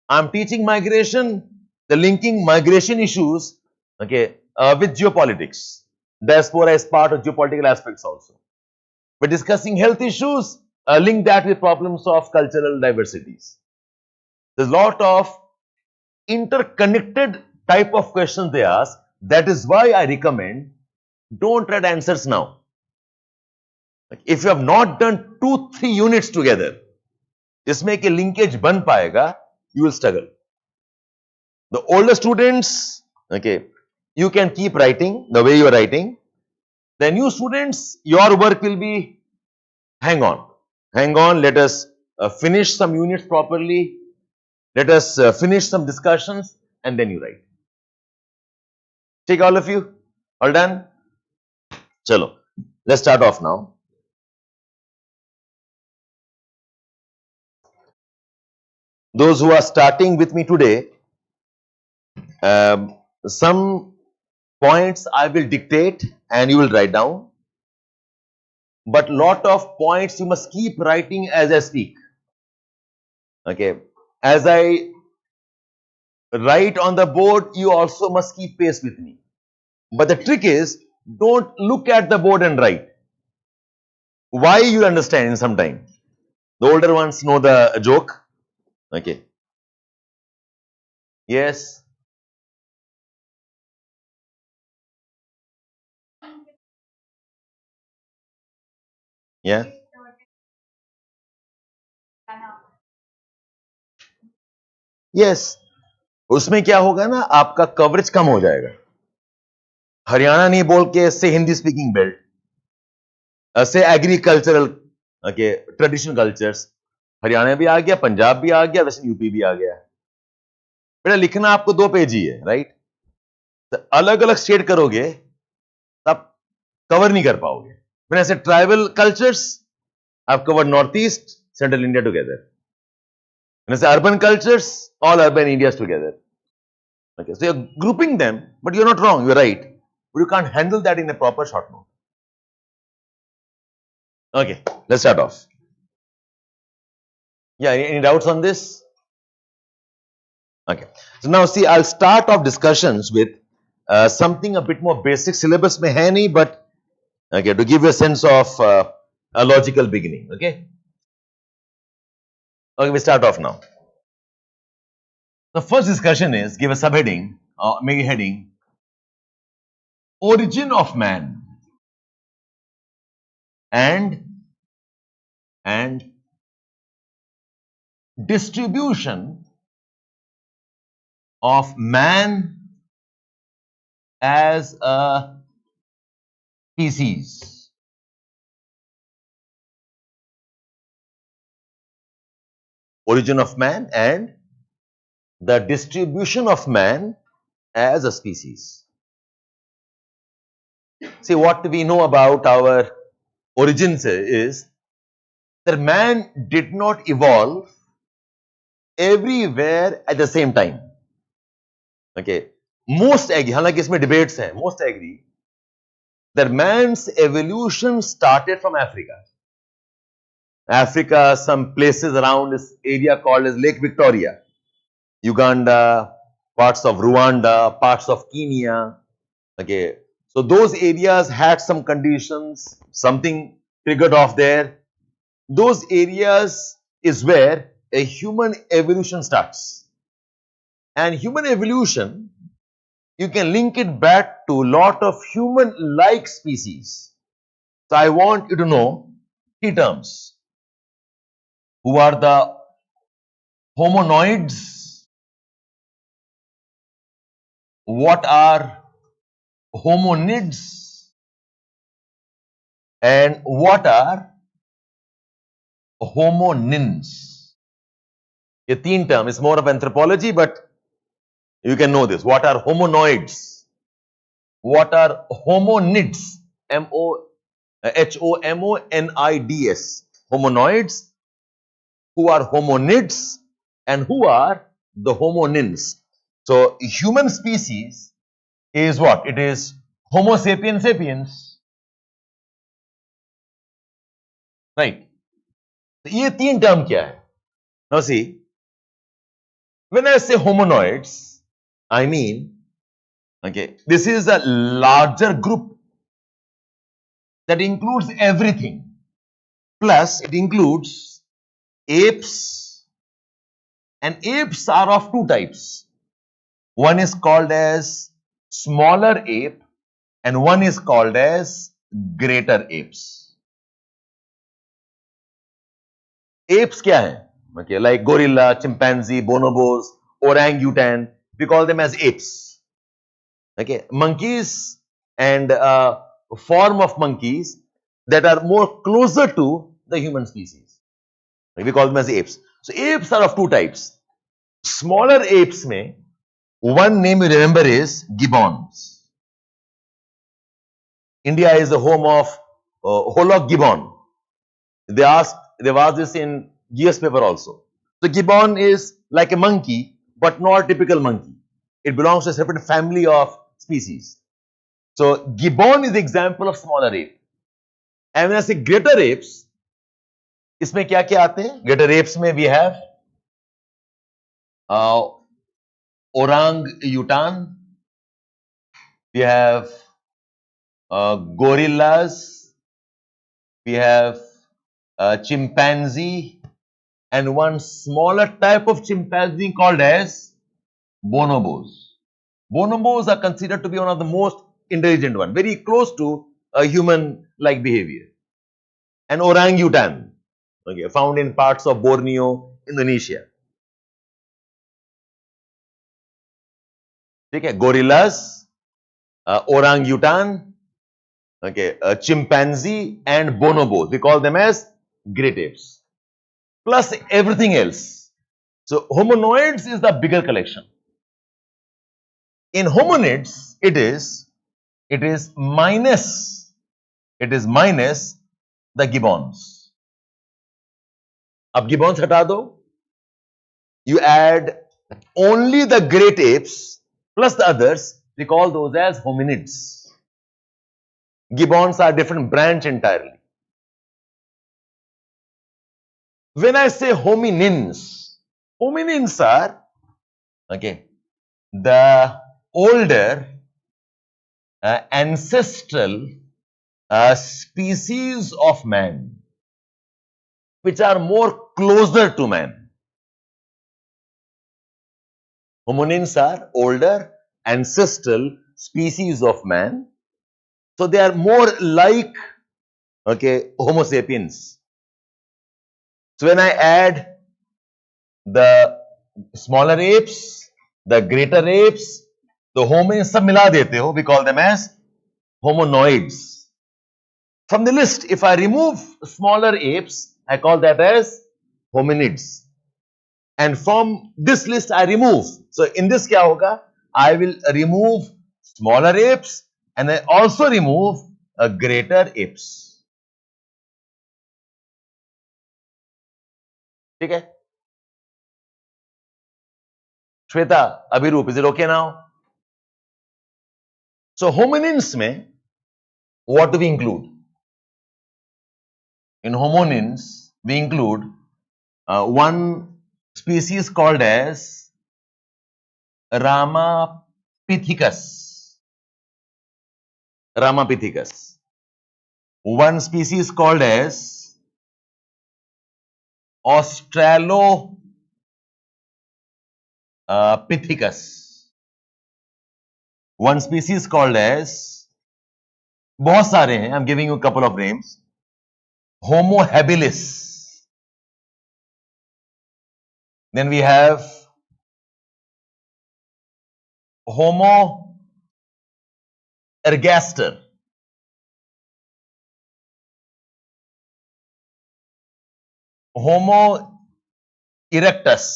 I am teaching migration. The linking migration issues, okay, with geopolitics. Diaspora is part of geopolitical aspects also. We're discussing health issues, link that with problems of cultural diversities. There's a lot of interconnected type of questions they ask. That is why I recommend don't write answers now. If you have not done 2-3 units together, जिसमें कि linkage बन पाएगा, you will struggle. The older students, okay, you can keep writing the way you are writing. The new students, your work will be hang on, let us finish some units properly, let us finish some discussions and then you write. Take all of you, all done? Chalo, let's start off now. Those who are starting with me today, some points I will dictate and you will write down. But lot of points you must keep writing as I speak. Okay. As I write on the board, you also must keep pace with me. But the trick is, don't look at the board and write. Why, you understand in some time. The older ones know the joke. Okay. Yes. Yeah. Yes. उसमें क्या होगा ना, आपका coverage कम हो जाएगा. हरियाणा नहीं बोल के से हिंदी स्पीकिंग बेल्ट, से agricultural, okay, traditional cultures. Haryana भी आ गया, पंजाब भी आ गया, वेस्टर्न यूपी भी आ गया. बेटा लिखना आपको 2 पेज ही है, राइट? तो अलग अलग स्टेट करोगे तब कवर नहीं कर पाओगे. When I say tribal cultures, I've covered northeast, central India together. When I say urban cultures, all urban Indias together. Okay, so you're grouping them, but you're not wrong, you're right. But you can't handle that in a proper short note. Okay, let's start off. Yeah, any doubts on this? Okay, so now see, I'll start off discussions with something a bit more basic, syllabus में है नहीं, but okay, to give you a sense of a logical beginning. Okay, we start off now. The first discussion is, give a subheading or make a heading, origin of man and distribution of man as a species. Origin of man and the distribution of man as a species. See, what we know about our origins is that man did not evolve everywhere at the same time. Okay, most agree, हालांकि इसमें debates हैं, most agree that man's evolution started from Africa. Africa, some places around this area called as Lake Victoria, Uganda, parts of Rwanda, parts of Kenya. Okay, so those areas had some conditions, something triggered off there. Those areas is where a human evolution starts. And human evolution, you can link it back to a lot of human-like species. So I want you to know three terms. Who are the hominoids? What are hominids? And what are homonins? A teen term is more of anthropology, but you can know this. What are hominoids? What are hominids? Homonids. Hominoids. Who are hominids and who are the homonins? So, human species is what? It is Homo sapiens sapiens. Right. ये तीन term क्या है? Now see, when I say hominoids, I mean, okay, this is a larger group that includes everything. Plus, it includes apes, and apes are of two types. One is called as smaller ape and one is called as greater apes. Apes क्या है? Okay, like gorilla, chimpanzee, bonobos, orangutan, we call them as apes. Okay, monkeys and form of monkeys that are more closer to the human species. We call them as apes. So apes are of two types. Smaller apes में one name you remember is gibbons. India is the home of Hollock gibbon. They've asked this in GS paper also. So gibbon is like a monkey, but not a typical monkey. It belongs to a separate family of species. So gibbon is the example of smaller ape. And when I say greater apes, इसमें क्या क्या आते हैं? Greater apes में we have orangutan, we have gorillas, we have chimpanzee, and one smaller type of chimpanzee called as bonobos. Bonobos are considered to be one of the most intelligent one, very close to a human-like behavior. And orangutan, okay, found in parts of Borneo, Indonesia. Okay, gorillas, orangutan, okay, chimpanzee and bonobos. We call them as great apes. Plus everything else. So hominoids is the bigger collection. In hominids, it is minus the gibbons. Ab gibbons hata do. You add only the great apes plus the others. We call those as hominids. Gibbons are different branch entirely. When I say hominins, hominins are, okay, the older ancestral species of man which are more closer to man. Hominins are older ancestral species of man, so they are more like, okay, Homo sapiens. So when I add the smaller apes, the greater apes, the hominins सब मिला देते हो, we call them as hominoids. From the list, if I remove smaller apes, I call that as hominids. And from this list, I remove. So in this क्या होगा? I will remove smaller apes and I also remove greater apes. ठीक है? Shweta, Abhirup, is it okay now? So hominins में what do we include? In hominins, we include one species called as Ramapithecus. Ramapithecus. One species called as Australopithecus. One species called as, बहुत सारे हैं, I'm giving you a couple of names. Homo habilis. Then we have Homo ergaster. Homo erectus.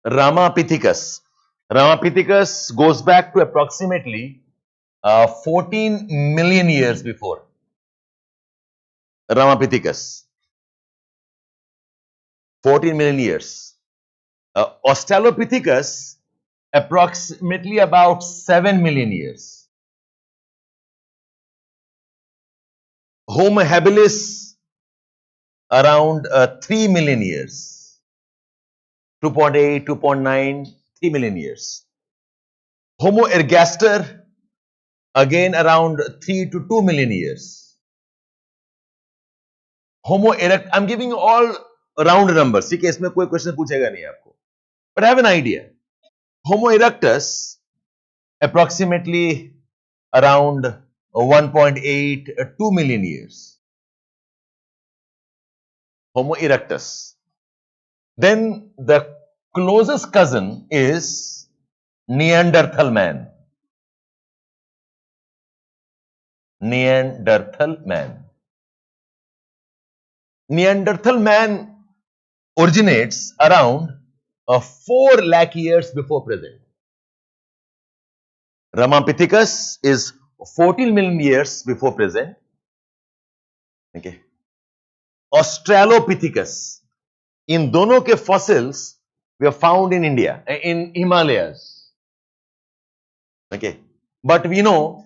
Ramapithecus. Ramapithecus goes back to approximately 14 million years before. Ramapithecus. 14 million years. Australopithecus, approximately about 7 million years. Homo habilis, around 3 million years. 2.8, 2.9, 3 million years. Homo ergaster, again around 3 to 2 million years. Homo erectus, I'm giving you all round numbers. ठीक है, इसमें कोई question पूछेगा नहीं आपको. But have an idea. Homo erectus, approximately around 1.8, 2 million years. Homo erectus. Then the closest cousin is Neanderthal man. Neanderthal man. Neanderthal man originates around 4 lakh years before present. Ramapithecus is 14 million years before present. Okay. Australopithecus. In दोनों के fossils were found in India, in Himalayas. Okay. But we know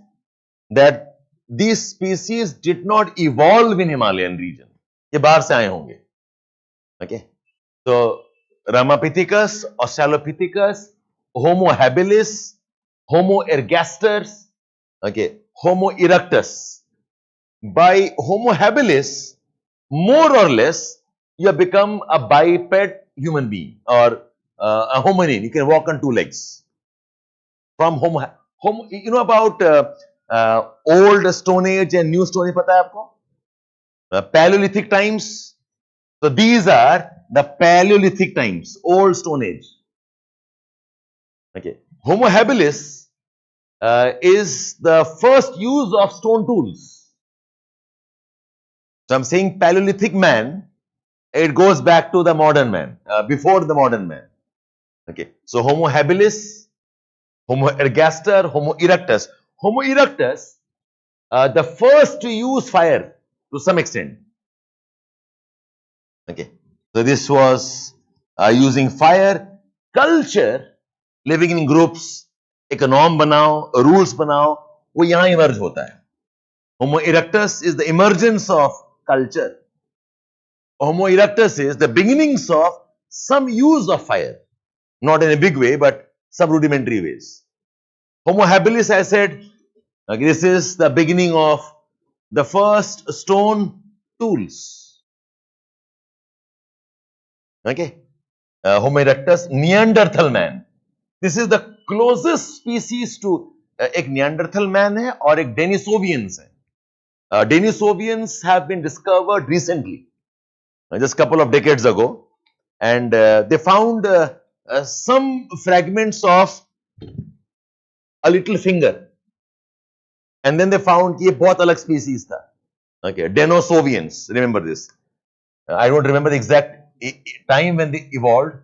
that these species did not evolve in Himalayan region. ये बाहर से आए होंगे. Okay. So Ramapithecus, Australopithecus, Homo habilis, Homo ergaster, okay, Homo erectus. By Homo habilis, more or less, you have become a biped human being or a hominin. You can walk on 2 legs. From Homo, you know about old Stone Age and New Stone Age, पता है आपको? Paleolithic times. So these are the Paleolithic times, Old Stone Age. Okay. Homo habilis is the first use of stone tools. So I'm saying Paleolithic man, it goes back to the modern man, before the modern man. Okay. So Homo habilis, Homo ergaster, Homo erectus. Homo erectus, the first to use fire to some extent. Okay. So this was using fire. Culture, living in groups, एक norm बनाओ, rules बनाओ, वो यहाँ emerge होता है. Homo erectus is the emergence of culture. Homo erectus is the beginnings of some use of fire, not in a big way, but some rudimentary ways. Homo habilis, I said, okay, this is the beginning of the first stone tools. Okay, Homo erectus, Neanderthal man. This is the closest species to एक Neanderthal man है और एक Denisovians है. Denisovians have been discovered recently, just a couple of decades ago, and they found some fragments of a little finger, and then they found कि ये बहुत अलग species था. Okay, Denisovians, remember this. I don't remember the exact time when they evolved.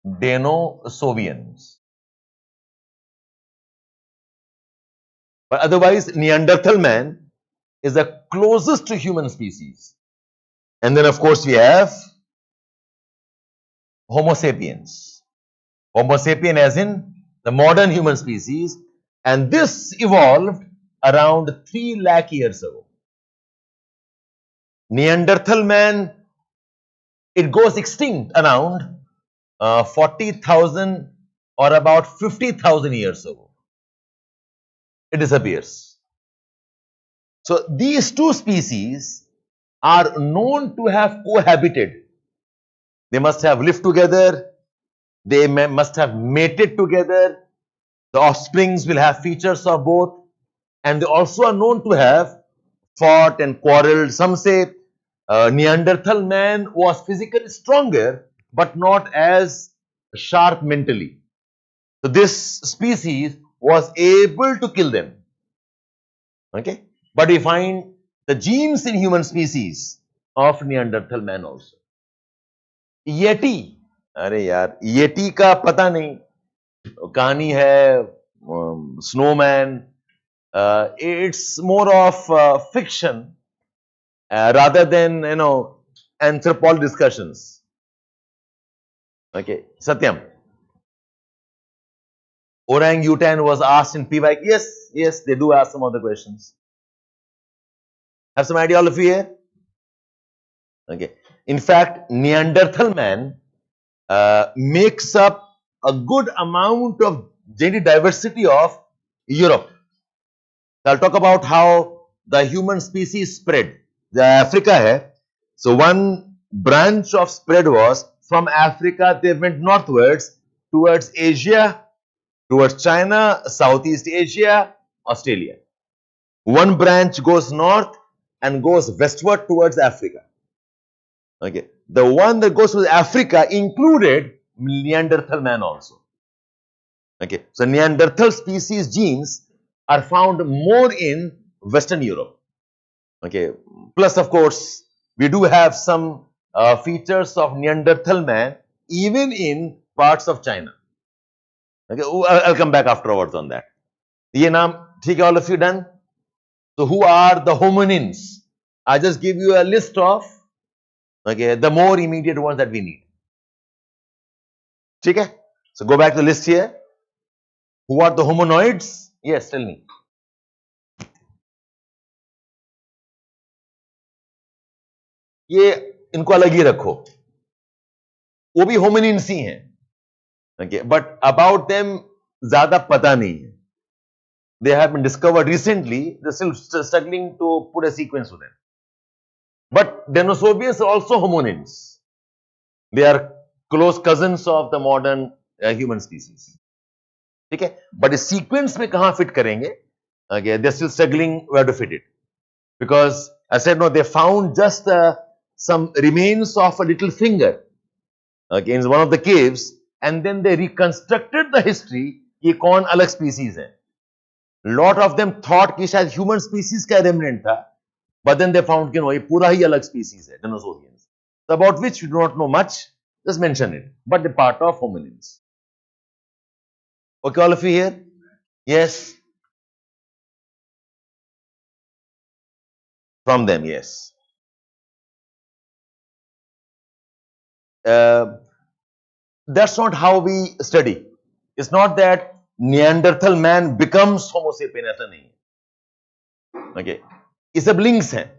Denisovians. But otherwise, Neanderthal man is the closest to human species. And then, of course, we have Homo sapiens. Homo sapien as in the modern human species. And this evolved around 3 lakh years ago. Neanderthal man, it goes extinct around 40,000 or about 50,000 years ago. It disappears. So these two species are known to have cohabited. They must have lived together. They must have mated together. The offsprings will have features of both. And they also are known to have fought and quarreled. Some say Neanderthal man was physically stronger, but not as sharp mentally. So this species was able to kill them. Okay, but we find the genes in human species of Neanderthal man also. Yeti, अरे यार Yeti का पता नहीं, कहानी है snowman. It's more of fiction rather than anthropological discussions. Okay, Satyam. Orangutan was asked in PY. Yes, they do ask some of the questions. Have some idea, all of you here? Okay. In fact, Neanderthal man makes up a good amount of genetic diversity of Europe. So I'll talk about how the human species spread. The Africa hai. So one branch of spread was from Africa, they went northwards towards Asia, towards China, Southeast Asia, Australia. One branch goes north and goes westward towards Africa. Okay. The one that goes to Africa included Neanderthal man also. Okay. So Neanderthal species genes are found more in Western Europe. Okay. Plus, of course, we do have some features of Neanderthal man even in parts of China. Okay. I'll come back afterwards on that. Ye naam, theek hai, all of you done? So who are the hominins? I just give you a list of the more immediate ones that we need. Okay? So go back to the list here. Who are the hominoids? Yes, tell me. ये इनको अलग ही रखो, वो भी hominins ही हैं. Okay, but about them ज्यादा पता नहीं है. They have been discovered recently. They're still struggling to put a sequence to them. But Denisovians are also hominins. They are close cousins of the modern human species. Okay, but the sequence में कहाँ fit करेंगे? Okay, they're still struggling where to fit it, because I said no. They found just some remains of a little finger. Okay, in one of the caves, and then they reconstructed the history. कि कौन अलग species है. Lot of them thought कि शायद human species का remnant था, but then they found कि no, ये पूरा ही अलग species है, Denisovians, about which we do not know much. Just mention it, but the part of hominins. Okay, all of you here? Yes. From them, yes. That's not how we study. It's not that Neanderthal man becomes Homo sapien, ऐसा नहीं. Okay, ये सब links हैं.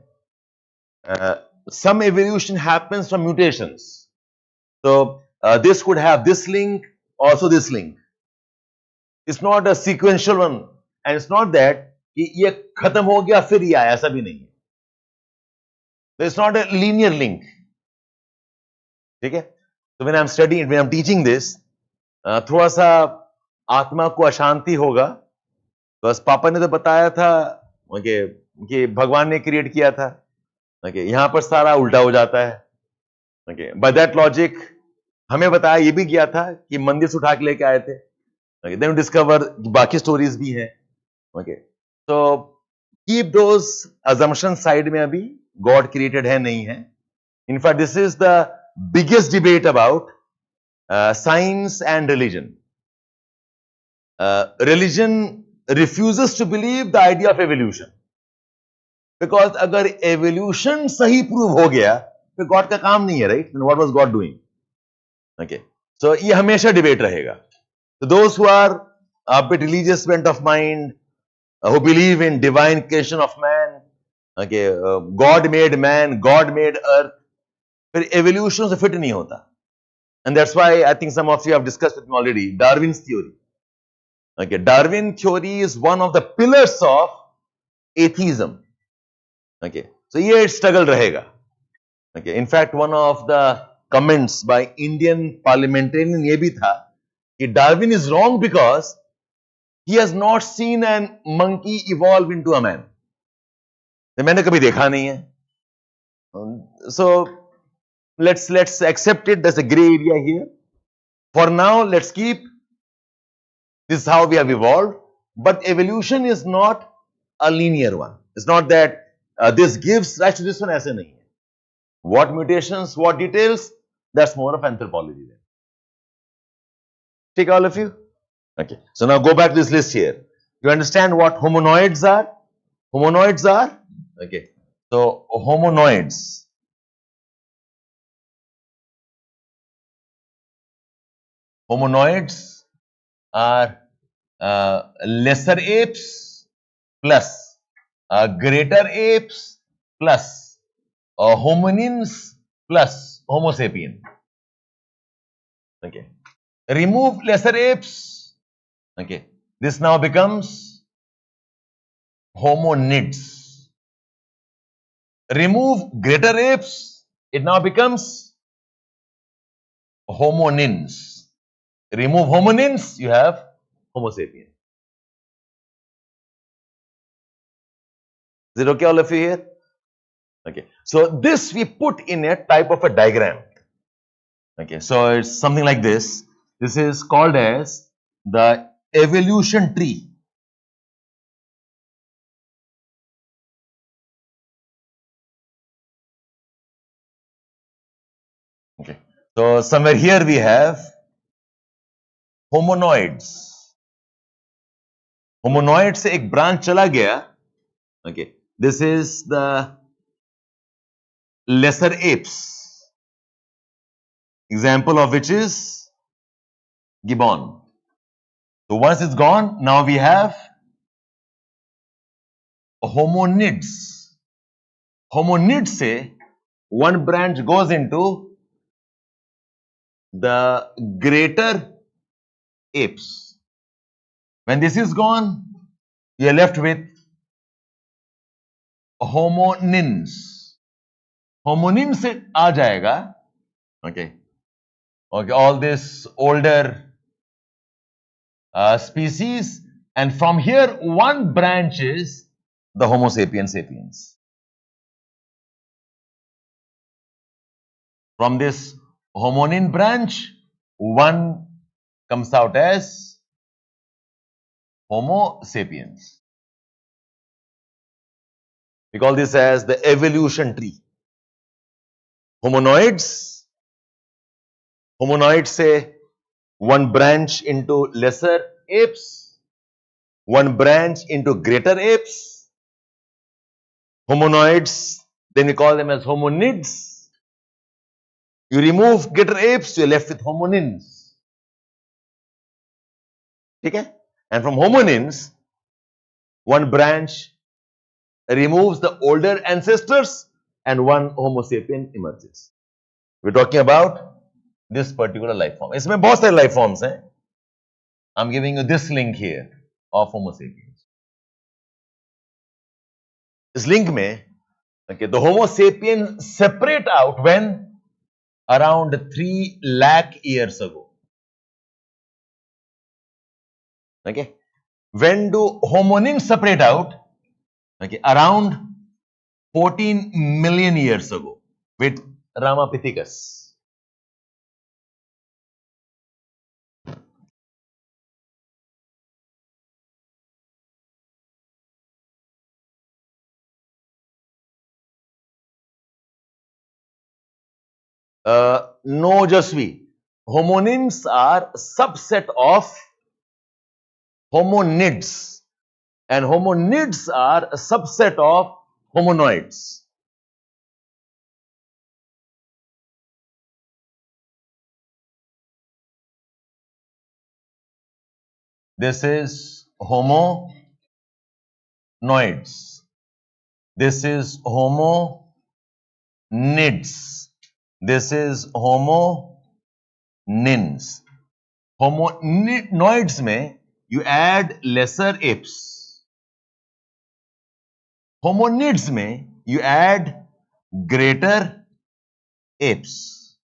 Some evolution happens from mutations. So this could have this link, also this link. It's not a sequential one, and it's not that कि ये खत्म हो गया फिर ये आया, ऐसा भी नहीं है. It's not a linear link. ठीक है? So when I'm studying, when I'm teaching this, थोड़ा सा आत्मा को अशांति होगा. बस पापा ने तो बताया था कि भगवान ने क्रिएट किया था. यहाँ पर सारा उल्टा हो जाता है. By that logic, हमें बताया ये भी किया था कि मंदिर से उठा के लेके आए थे. Then we discover बाकी स्टोरीज भी हैं. So keep those assumptions side में अभी God created है नहीं है. In fact, this is the biggest debate about science and religion. Religion refuses to believe the idea of evolution. Because अगर evolution सही prove हो गया, फिर God का काम नहीं है, right? Then what was God doing? Okay. So ये हमेशा debate रहेगा. So those who are a bit religious bent of mind, who believe in divine creation of man, God made man, God made earth, फिर evolution से fit नहीं होता. And that's why I think some of you have discussed with me already, Darwin's theory. Darwin theory is one of the pillars of atheism. So ये struggle रहेगा. In fact, one of the comments by Indian parliamentarian ये भी था कि Darwin is wrong because he has not seen an monkey evolve into a man. मैंने कभी देखा नहीं है. So let's accept it. There's a gray area here. For now, let's keep this is how we have evolved. But evolution is not a linear one. It's not that this gives rise to this one. ऐसे नहीं है. What mutations, what details, that's more of anthropology then. Take all of you? Okay. So now go back to this list here. You understand what hominoids are? Hominoids are? Okay. So hominoids. Hominoids are lesser apes plus greater apes plus hominins plus Homo sapien. Okay. Remove lesser apes. Okay. This now becomes hominids. Remove greater apes. It now becomes homonins. Remove homonins, you have Homo sapien. Is it okay, all of you here? Okay. So this we put in a type of a diagram. Okay. So it's something like this. This is called as the evolution tree. Okay. So somewhere here we have hominoids. Hominoid से एक branch चला गया. Okay. This is the lesser apes. Example of which is gibbon. So once it's gone, now we have hominids. Hominids से one branch goes into the greater apes. When this is gone, you are left with homonins. Homonins से आ जाएगा. Okay. Okay. All this older species, and from here one branch is the Homo sapiens. From this hominin branch, one comes out as Homo sapiens. We call this as the evolution tree. Hominoids say one branch into lesser apes, one branch into greater apes. Hominoids, then we call them as hominids. You remove greater apes, you are left with homonins. Okay? And from homonins, one branch removes the older ancestors and one Homo sapien emerges. We're talking about this particular life form. इसमें बहुत सारे life forms हैं. I'm giving you this link here of Homo sapiens. इस link में, okay, the Homo sapiens separate out when around 3 lakh years ago. Okay, when do hominins separate out? Okay, around 14 million years ago with Ramapithecus. No, Jasvi. Homonins are subset of homonids, and homonids are a subset of homonoids. This is homonoids. This is homonids. This is homonins. Homonids में you add lesser apes. Homonids में you add greater apes.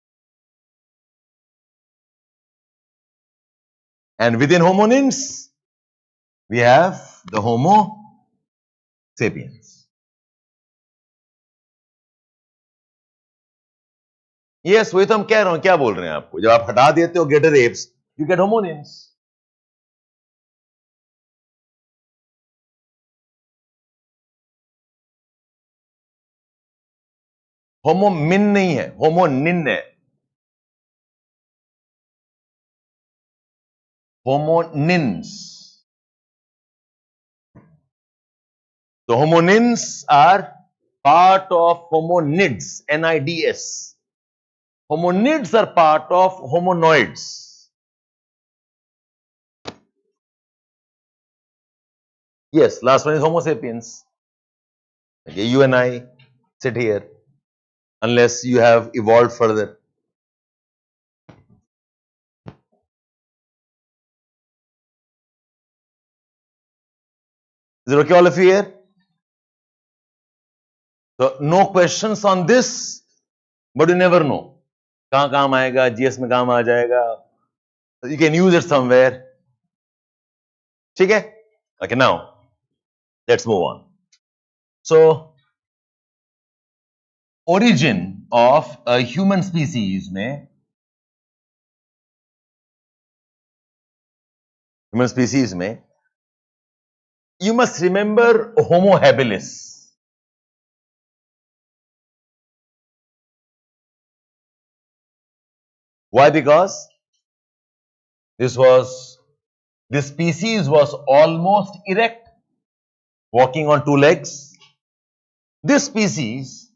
And within homonins, we have the Homo sapiens. Yes, वही तो हम कह रहे हैं, क्या बोल रहे हैं आपको? जब आप हटा देते हो greater apes, you get homonins. होमोमिन नहीं है, होमोनिन है. Homonins. The homonins are part of homonids, N-I-D-S. Homonids are part of homonoids. Yes, last one is Homo sapiens. Okay, you and I sit here unless you have evolved further. Is it okay, all of you here? So, no questions on this, but you never know. कहाँ काम आएगा, GS में काम आ जाएगा. You can use it somewhere. ठीक है? Okay, now, let's move on. So, origin of a human species में, you must remember Homo habilis. Why? Because this species was almost erect, walking on 2 legs. This species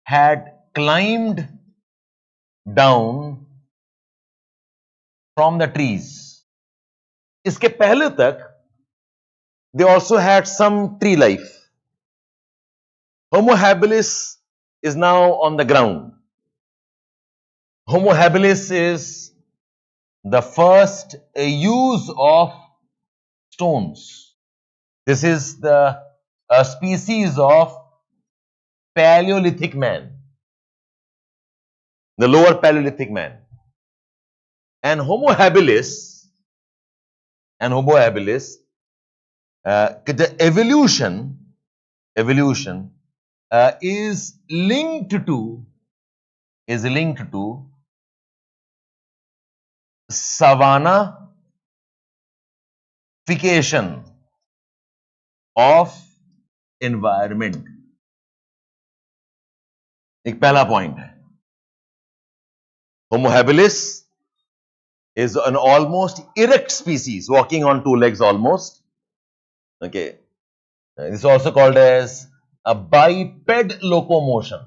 had climbed down from the trees. इसके पहले तक they also had some tree life. Homo habilis is now on the ground. Homo habilis is the first use of stones. This is the species of Paleolithic man, the lower Paleolithic man. And Homo habilis, the evolution is linked to savannaification of environment. एक पहला point है. Homo habilis is an almost erect species, walking on 2 legs almost. Okay, this is also called as a biped locomotion,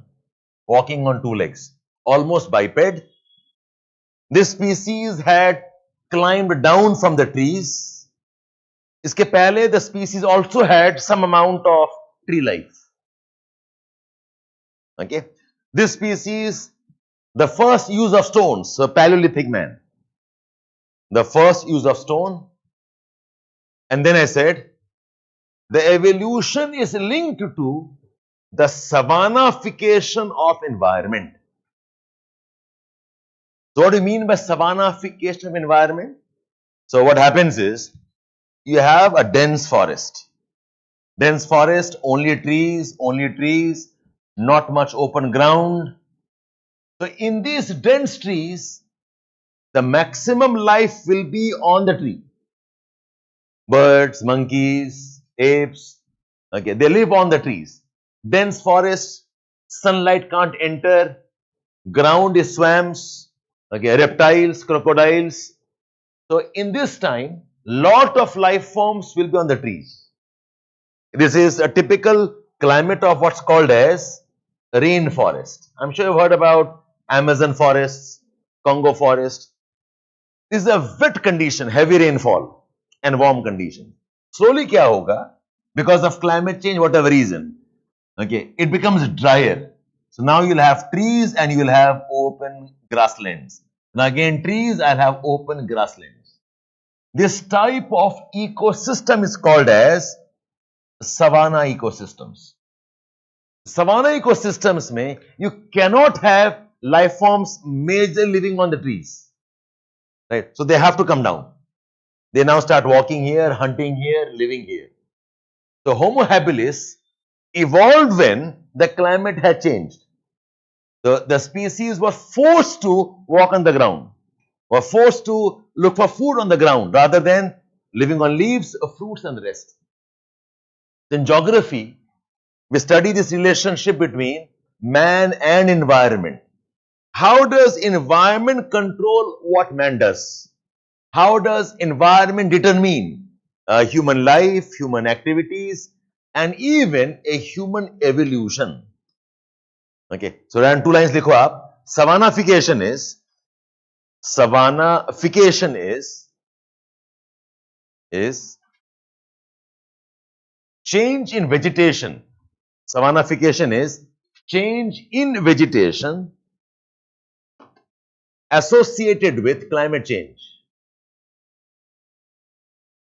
walking on 2 legs, almost biped. This species had climbed down from the trees. इसके पहले the species also had some amount of tree life. Okay, this species The first use of stones, so Paleolithic man. The first use of stone. And then I said, the evolution is linked to the savannification of environment. So what do you mean by savannification of environment? So what happens is, you have a dense forest. Dense forest, only trees, not much open ground. So in these dense trees, the maximum life will be on the tree. Birds, monkeys, apes, okay, they live on the trees. Dense forest, sunlight can't enter, ground is swamps, okay, reptiles, crocodiles. So in this time, lot of life forms will be on the trees. This is a typical climate of what's called as rainforest. I'm sure you've heard about Amazon forests, Congo forest. This is a wet condition, heavy rainfall and warm condition. Slowly kya hoga? Because of climate change, whatever reason, okay, it becomes drier. So now you'll have trees and you will have open grasslands. Now again trees, I'll have open grasslands. This type of ecosystem is called as savanna ecosystems. Savanna ecosystems mein, you cannot have life forms major living on the trees. Right? So they have to come down. They now start walking here, hunting here, living here. So Homo habilis evolved when the climate had changed. The species were forced to walk on the ground, were forced to look for food on the ground rather than living on leaves, fruits and the rest. In geography, we study this relationship between man and environment. How does environment control what man does? How does environment determine human life, human activities, and even a human evolution? Okay, so then 2 lines likho aap. Savannification is change in vegetation. Savannification is change in vegetation associated with climate change.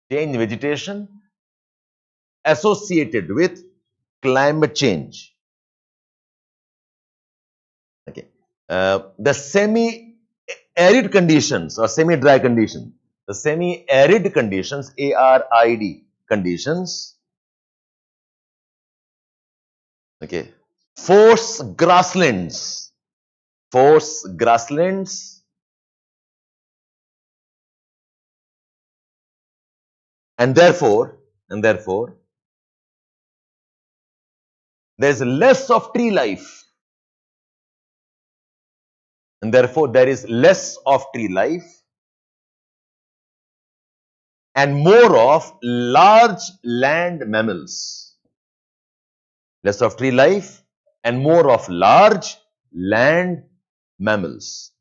Change in vegetation associated with climate change. Okay. The semi-arid conditions or semi-dry conditions, the semi-arid conditions, ARID conditions, okay, force grasslands, and therefore, there is less of tree life. And therefore, there is less of tree life and more of large land mammals. Less of tree life and more of large land mammals.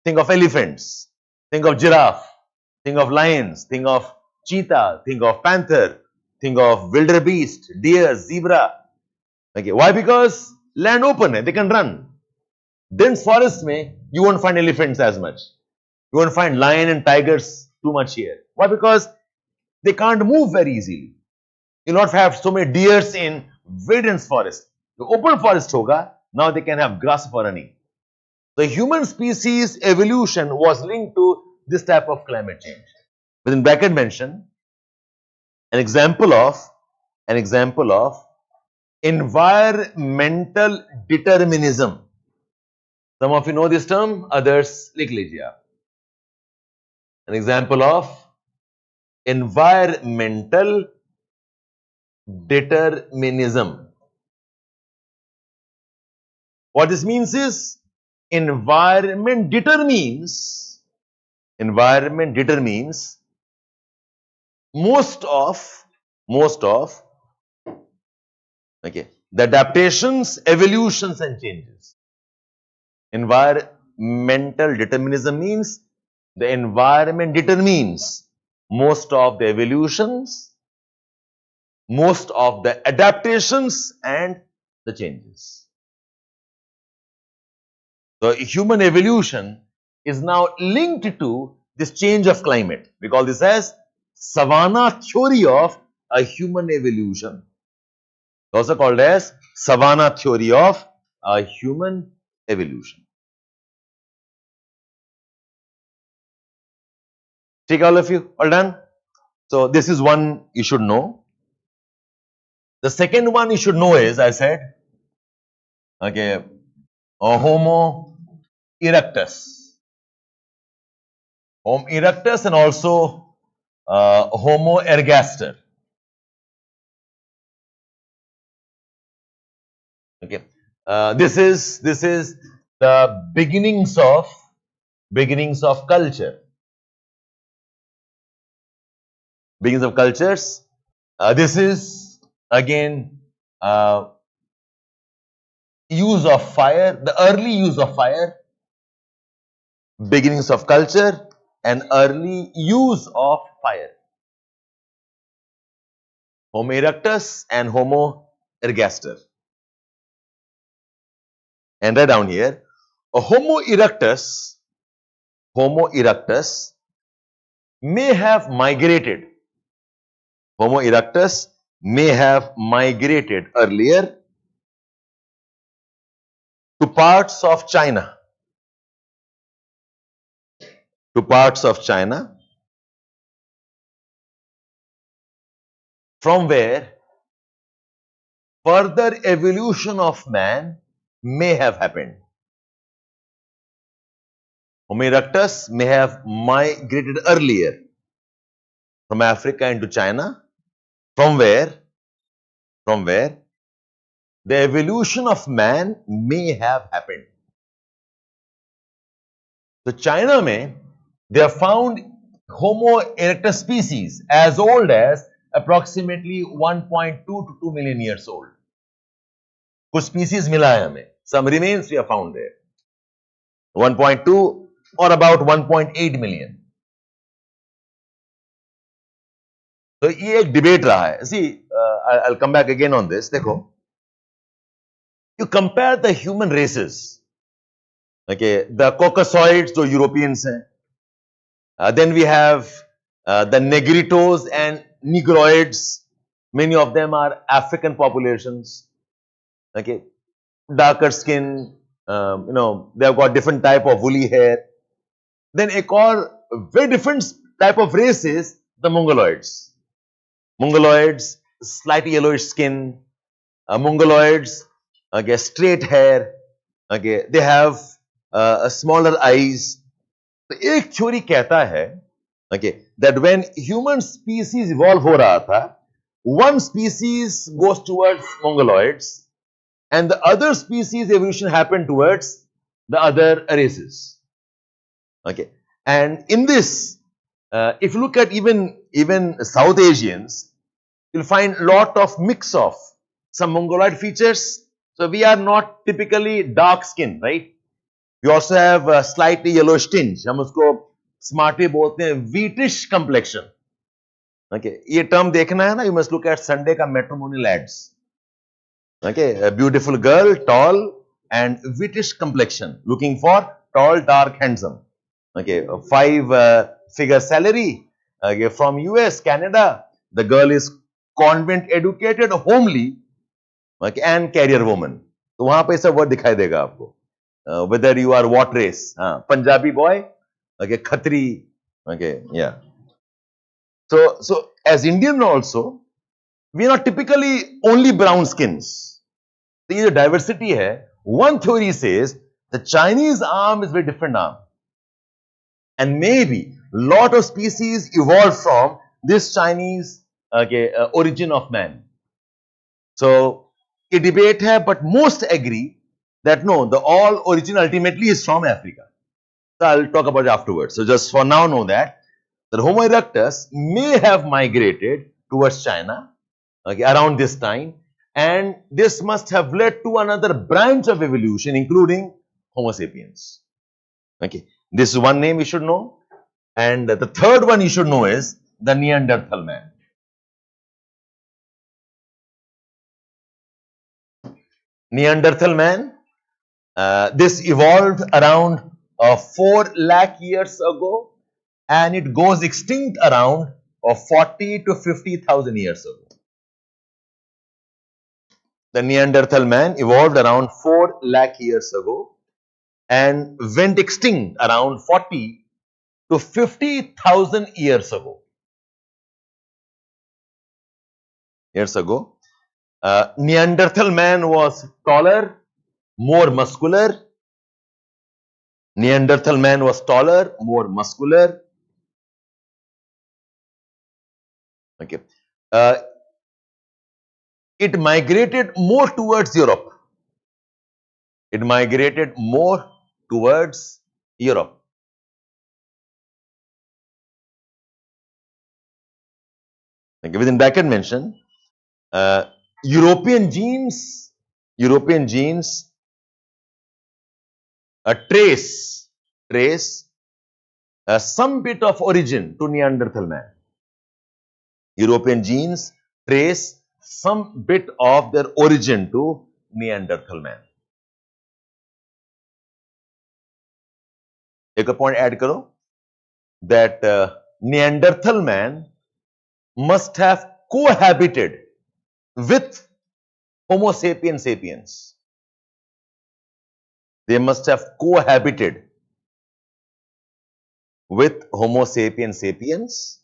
Think of elephants, think of giraffe, think of lions, think of cheetah, think of panther, think of wildebeest, deer, zebra. Okay, why? Because land open, they can run. Dense forest mein, you won't find elephants as much. You won't find lion and tigers too much here. Why? Because they can't move very easily. You'll not have so many deers in very dense forest. The open forest hoga, now they can have grass for running. The human species evolution was linked to this type of climate change. Within bracket mention an example of environmental determinism. Some of you know this term, others likh lijiye. An example of environmental determinism. What this means is, environment determines most of okay, the adaptations, evolutions and changes. Environmental determinism means the environment determines most of the evolutions, most of the adaptations and the changes. So human evolution is now linked to this change of climate. We call this as savanna theory of a human evolution. Also called as savanna theory of a human evolution. Take all of you, all done? So this is one you should know. The second one you should know is, I said, okay, Homo erectus. Homo erectus and also Homo ergaster. Okay, this is the beginnings of culture. Beginnings of cultures. This is again use of fire, the early use of fire, beginnings of culture and early use of fire. Homo erectus and Homo ergaster. And right down here, a Homo erectus may have migrated. Homo erectus may have migrated earlier to parts of China. From where further evolution of man may have happened. Homo erectus may have migrated earlier from Africa into China, from where the evolution of man may have happened. So China में they have found Homo erectus species as old as approximately 1.2 to 2 million years old. कुछ species मिला है हमें. Some remains we have found there. 1.2 or about 1.8 million. तो ये एक debate रहा है. See, I'll come back again on this. देखो, you compare the human races. Okay, the Caucasoids, जो Europeans हैं. Then we have the Negritos and Negroids. Many of them are African populations. Okay, darker skin. They have got different type of woolly hair. Then एक और very different type of race is the Mongoloids. Mongoloids, slightly yellowish skin. Mongoloids, okay, straight hair. Okay, they have smaller eyes. तो एक theory कहता है, okay, that when human species evolve हो रहा था, one species goes towards Mongoloids and the other species evolution happened towards the other races. Okay, and in this, if you look at even South Asians, you'll find lot of mix of some Mongoloid features. So we are not typically dark skin, right? We also have a slightly yellowish tinge. हम उसको smartly बोलते हैं wheatish complexion. Okay, ये term देखना है ना, you must look at Sunday का matrimonial ads. Okay, a beautiful girl, tall and wheatish complexion, looking for tall, dark, handsome. Okay, a 5-figure salary. Okay, from US, Canada. The girl is convent educated, homely, okay, and career woman. तो वहां पे सब word दिखाई देगा आपको. Whether you are what race, Punjabi boy, okay, Khatri, okay, yeah. So as Indian also, we are not typically only brown skins. So ये diversity है. One theory says the Chinese arm is very different arm, and maybe lot of species evolved from this Chinese origin of man. So a debate है, but most agree that no, the all origin ultimately is from Africa. So I'll talk about it afterwards. So just for now know that the Homo erectus may have migrated towards China, okay, around this time, and this must have led to another branch of evolution, including Homo sapiens. Okay, this is one name you should know, and the third one you should know is the Neanderthal man. Neanderthal man. This evolved around 4 lakh years ago, and it goes extinct around 40 to 50,000 years ago. The Neanderthal man evolved around 4 lakh years ago and went extinct around 40 to 50,000 years ago. Neanderthal man was taller, more muscular. Neanderthal man was taller, more muscular. Okay. It migrated more towards Europe. It migrated more towards Europe. Okay. Within bracket mention, European genes trace some bit of origin to Neanderthal man. European genes trace some bit of their origin to Neanderthal man. एक point add करो that Neanderthal man must have cohabited with Homo sapiens sapiens. They must have cohabited with Homo sapiens sapiens.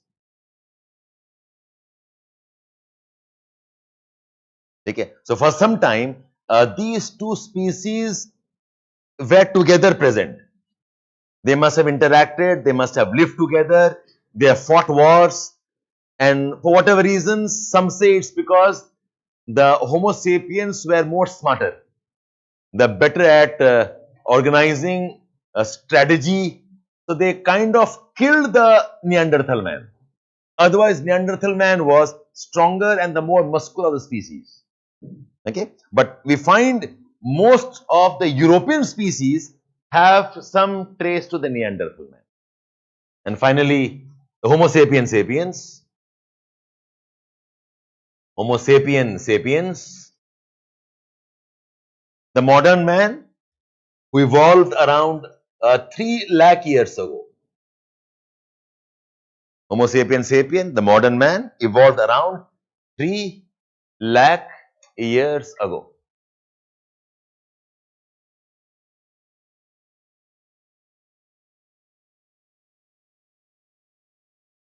Okay. So for some time, these two species were together present. They must have interacted, they must have lived together, they have fought wars, and for whatever reasons, some say it's because the Homo sapiens were more smarter. They're better at organizing a strategy. So they kind of killed the Neanderthal man. Otherwise, Neanderthal man was stronger and the more muscular of the species. Okay, but we find most of the European species have some trace to the Neanderthal man. And finally, the Homo sapiens sapiens. Homo sapiens sapiens. The modern man who evolved around 3 lakh years ago. Homo sapiens sapien, the modern man, evolved around 3 lakh years ago.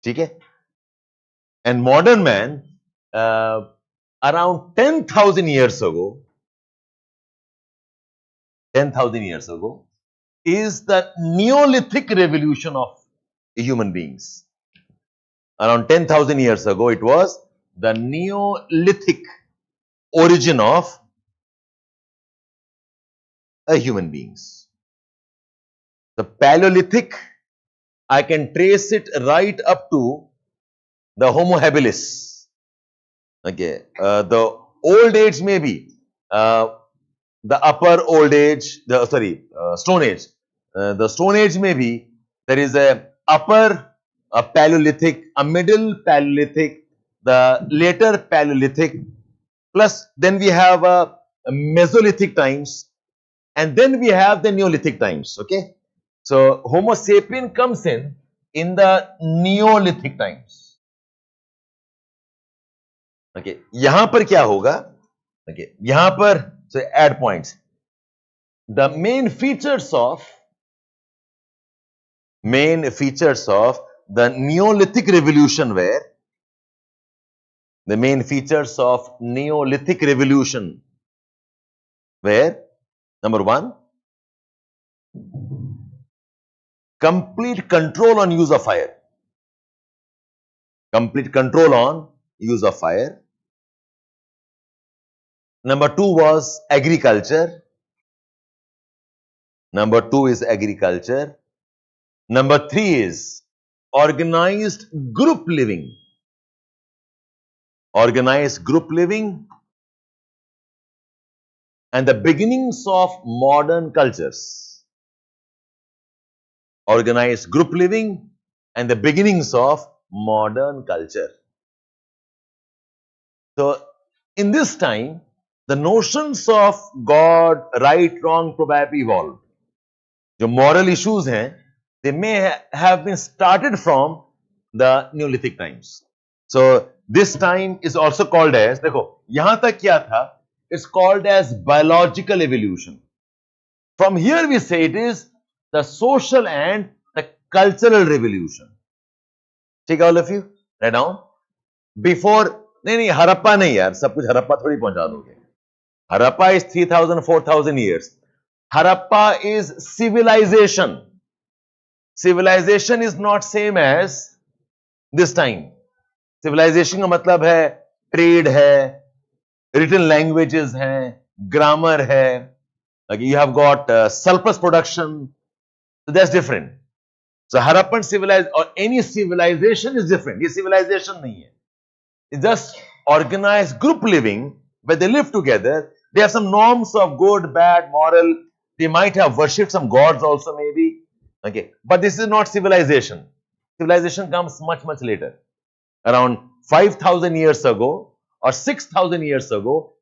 Okay? And modern man, around 10,000 years ago, is the Neolithic revolution of human beings. Around 10,000 years ago, it was the Neolithic origin of human beings. The Paleolithic, I can trace it right up to the Homo habilis. Okay, the old age may be the upper old age, Stone Age. The Stone Age may be, there is a upper Paleolithic, a middle Paleolithic, the later Paleolithic, plus then we have a Mesolithic times, and then we have the Neolithic times. Okay, so Homo sapien comes in the Neolithic times. Okay, यहाँ पर क्या होगा? Okay, यहाँ पर so add points. The main features of the Neolithic revolution were number one, complete control on use of fire. Complete control on use of fire. Number two was agriculture. Number two is agriculture. Number three is organized group living. Organized group living and the beginnings of modern cultures. Organized group living and the beginnings of modern culture. So, in this time, the notions of God, right, wrong, probably evolved. The moral issues hain, they may have been started from the Neolithic times. So this time is also called as, देखो यहाँ तक क्या था? It's called as biological evolution. From here we say it is the social and the cultural revolution. ठीक है, all of you? Write down. Before, नहीं हड़प्पा नहीं यार, सब कुछ हड़प्पा थोड़ी पहुंचा दोगे. Harappa is 3,000, 4,000 years. Harappa is civilization. Civilization is not same as this time. Civilization का मतलब है trade है, written languages हैं, grammar है, like you have got surplus production. So that's different. So Harappan civilization or any civilization is different. ये civilization नहीं है. It's just organized group living where they live together. They have some norms of good, bad, moral. They might have worshipped some gods also maybe. Okay. But this is not civilization. Civilization comes much, much later. Around 5,000 years ago or 6,000 years ago,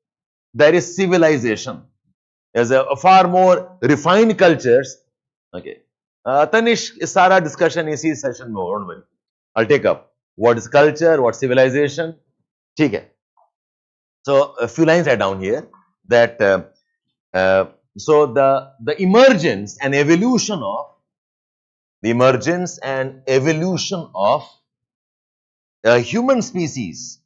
there is civilization. There's a far more refined cultures. Okay. Tanish, Sara discussion इसी session में, don't worry. I'll take up. What is culture? What civilization? ठीक है. So a few lines are down here that so the emergence and evolution of human species,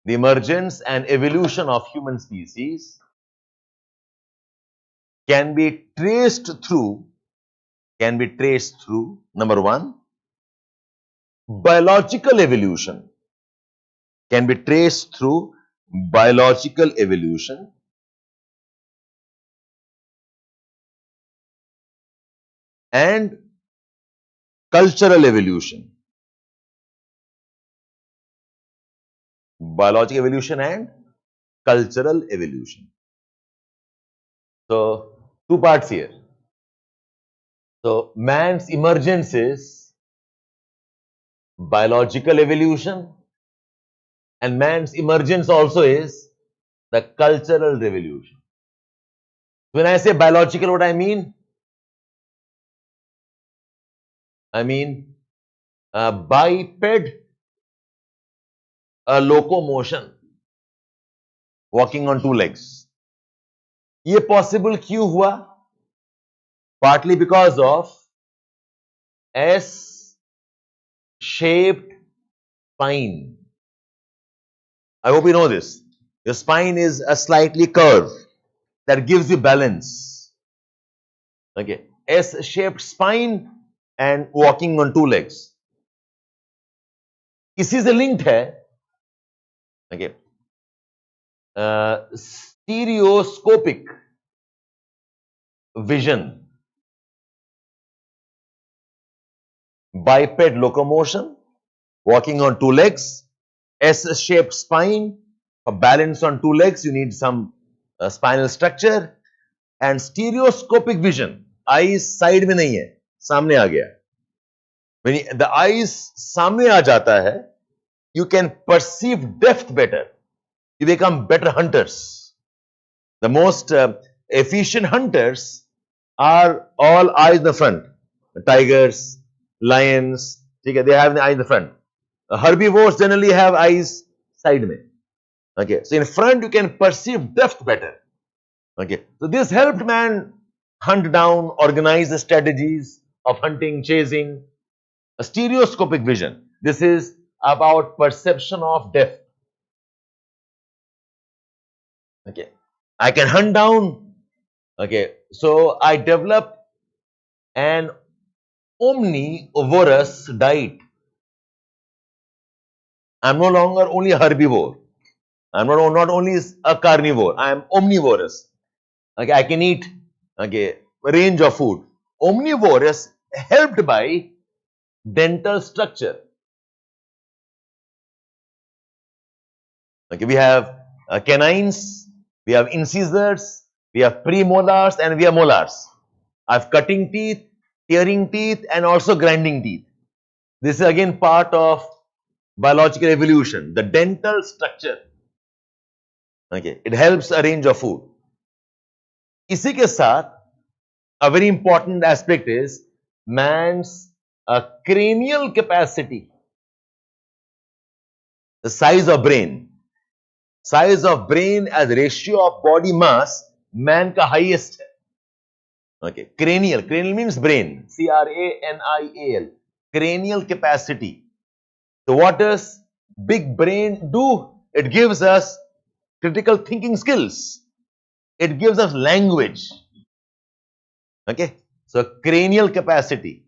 the emergence and evolution of human species can be traced through number one, biological evolution. Can be traced through biological evolution and cultural evolution. Biological evolution and cultural evolution. So, two parts here. So, man's emergence is biological evolution, and man's emergence also is the cultural revolution. When I say biological, what I mean? I mean biped locomotion, walking on two legs. ये possible क्यों हुआ? Partly because of S-shaped spine. I hope you know this. Your spine is a slightly curve that gives you balance. Okay. S-shaped spine and walking on two legs. इसी से linked है. Okay. Stereoscopic vision, biped locomotion, walking on two legs, S-shaped spine. For balance on two legs, you need some spinal structure, and stereoscopic vision. Eyes side में नहीं है, सामने आ गया. When the eyes सामने आ जाता है, you can perceive depth better. You become better hunters. The most efficient hunters are all eyes in the front. Tigers, lions, they have the eyes in the front. Herbivores generally have eyes side mein. Okay, so in front you can perceive depth better. Okay, so this helped man hunt down, organize the strategies of hunting, chasing. A stereoscopic vision. This is about perception of depth. Okay, I can hunt down. Okay, so I develop an omnivorous diet. I'm no longer only a herbivore. I'm not only a carnivore. I am omnivorous. Okay, I can eat a range of food. Omnivorous helped by dental structure. Okay, we have canines, we have incisors, we have premolars, and we have molars. I have cutting teeth, tearing teeth, and also grinding teeth. This is again part of biological evolution, the dental structure. Okay, it helps arrange your food. इसी के साथ a very important aspect is man's cranial capacity, the size of brain. Size of brain as ratio of body mass, man का highest है. Okay, cranial means brain, cranial, cranial capacity. So what does big brain do? It gives us critical thinking skills. It gives us language. Okay, so cranial capacity.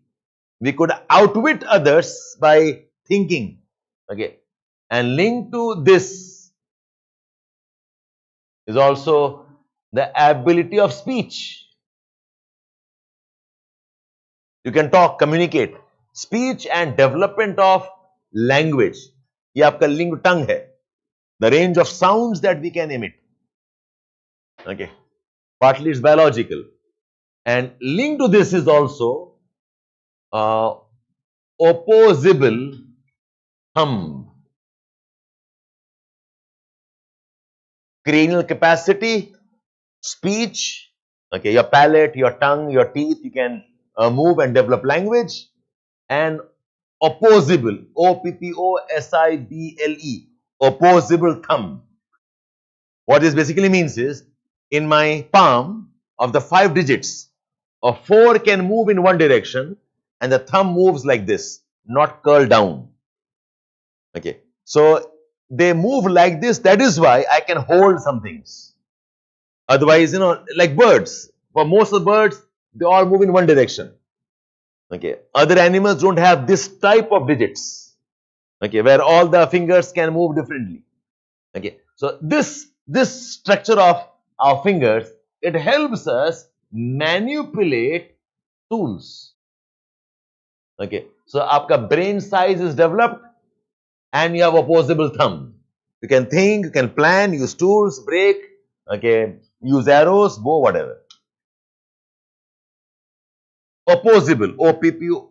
We could outwit others by thinking. Okay, and linked to this is also the ability of speech. You can talk, communicate. Speech and development of language. ये आपका लिंग tongue है. The range of sounds that we can emit. Okay. Partly it's biological. And linked to this is also opposable thumb. Cranial capacity, speech, okay, your palate, your tongue, your teeth, you can move and develop language. And opposable, opposable, opposable thumb. What this basically means is, in my palm of the 5 digits, a 4 can move in one direction and the thumb moves like this, not curl down. Okay, so they move like this. That is why I can hold some things. Otherwise, like birds, for most of the birds, they all move in one direction. Okay, other animals don't have this type of digits. Okay, where all the fingers can move differently. Okay, so this structure of our fingers, it helps us manipulate tools. Okay, so आपका brain size is developed and you have opposable thumb. You can think, you can plan, use tools, break, okay, use arrows, bow, whatever. Opposable, opposable.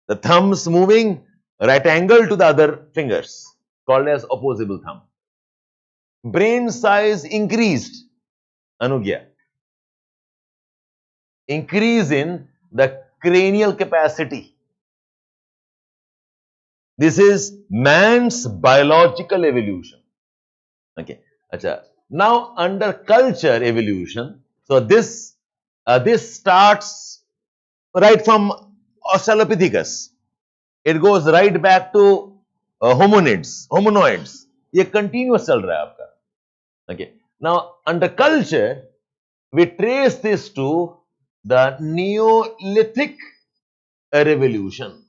The thumbs moving right angle to the other fingers, called as opposable thumb. Brain size increased, Anugya. Increase in the cranial capacity. This is man's biological evolution. Okay. Achha. Now under culture evolution, so this starts right from Australopithecus. It goes right back to hominoids. ये continuous चल रहा है आपका. Okay. Now under culture, we trace this to the Neolithic revolution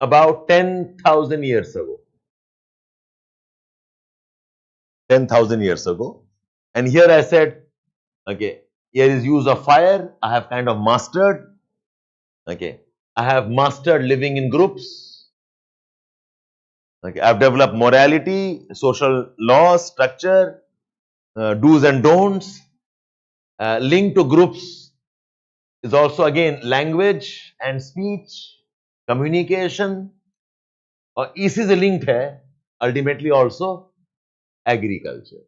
about 10,000 years ago. 10,000 years ago. And here I said, okay, here is use of fire. I have kind of mastered. Okay, I have mastered living in groups. Okay, I have developed morality, social laws, structure, do's and don'ts. Linked to groups is also again language and speech, communication. और इसी से linked है ultimately also agriculture.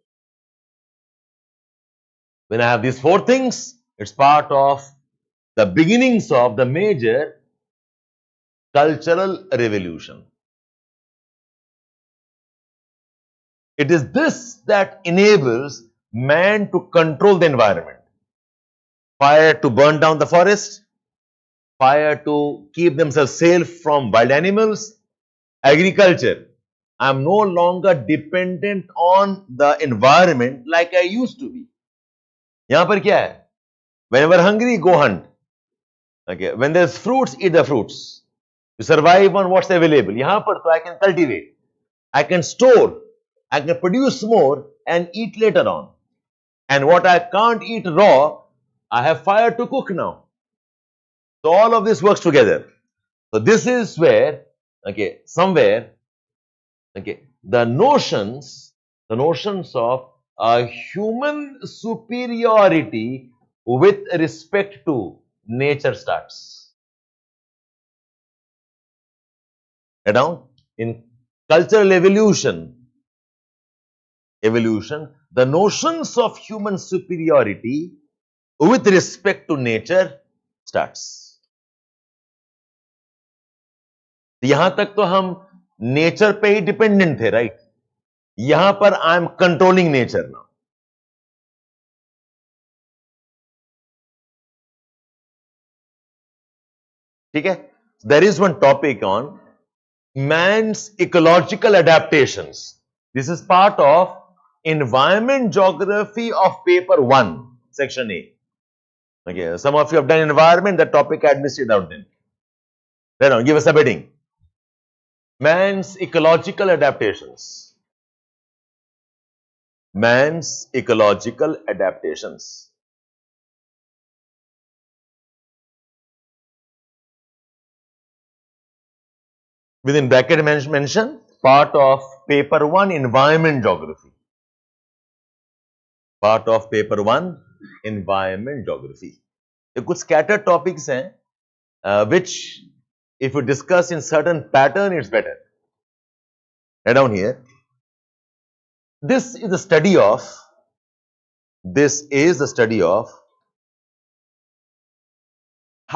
When I have these 4 things, it's part of the beginnings of the major cultural revolution. It is this that enables man to control the environment. Fire to burn down the forest, fire to keep themselves safe from wild animals, agriculture. I am no longer dependent on the environment like I used to be. यहाँ पर क्या है? Whenever hungry, go hunt. Okay, when there's fruits, eat the fruits. You survive on what's available. यहाँ पर तो I can cultivate, I can store, I can produce more and eat later on. And what I can't eat raw, I have fire to cook now. So all of this works together. So this is where, okay, somewhere, okay, the notions of human superiority with respect to nature starts. Head down. In cultural evolution, the notions of human superiority with respect to nature starts. यहां तक तो हम nature पे ही dependent थे, right? यहां पर I am controlling nature now. ठीक है? There is one topic on man's ecological adaptations. This is part of environment geography of paper 1, section A. Okay, some of you have done environment, that topic I had missed it out then. Right on, give us a heading. Man's ecological adaptations. Man's ecological adaptations. Within bracket mention, part of paper 1 environment geography. Part of paper 1 environment geography. ये कुछ scattered topics हैं, which if you discuss in certain pattern, it's better. Right down here. This is the study of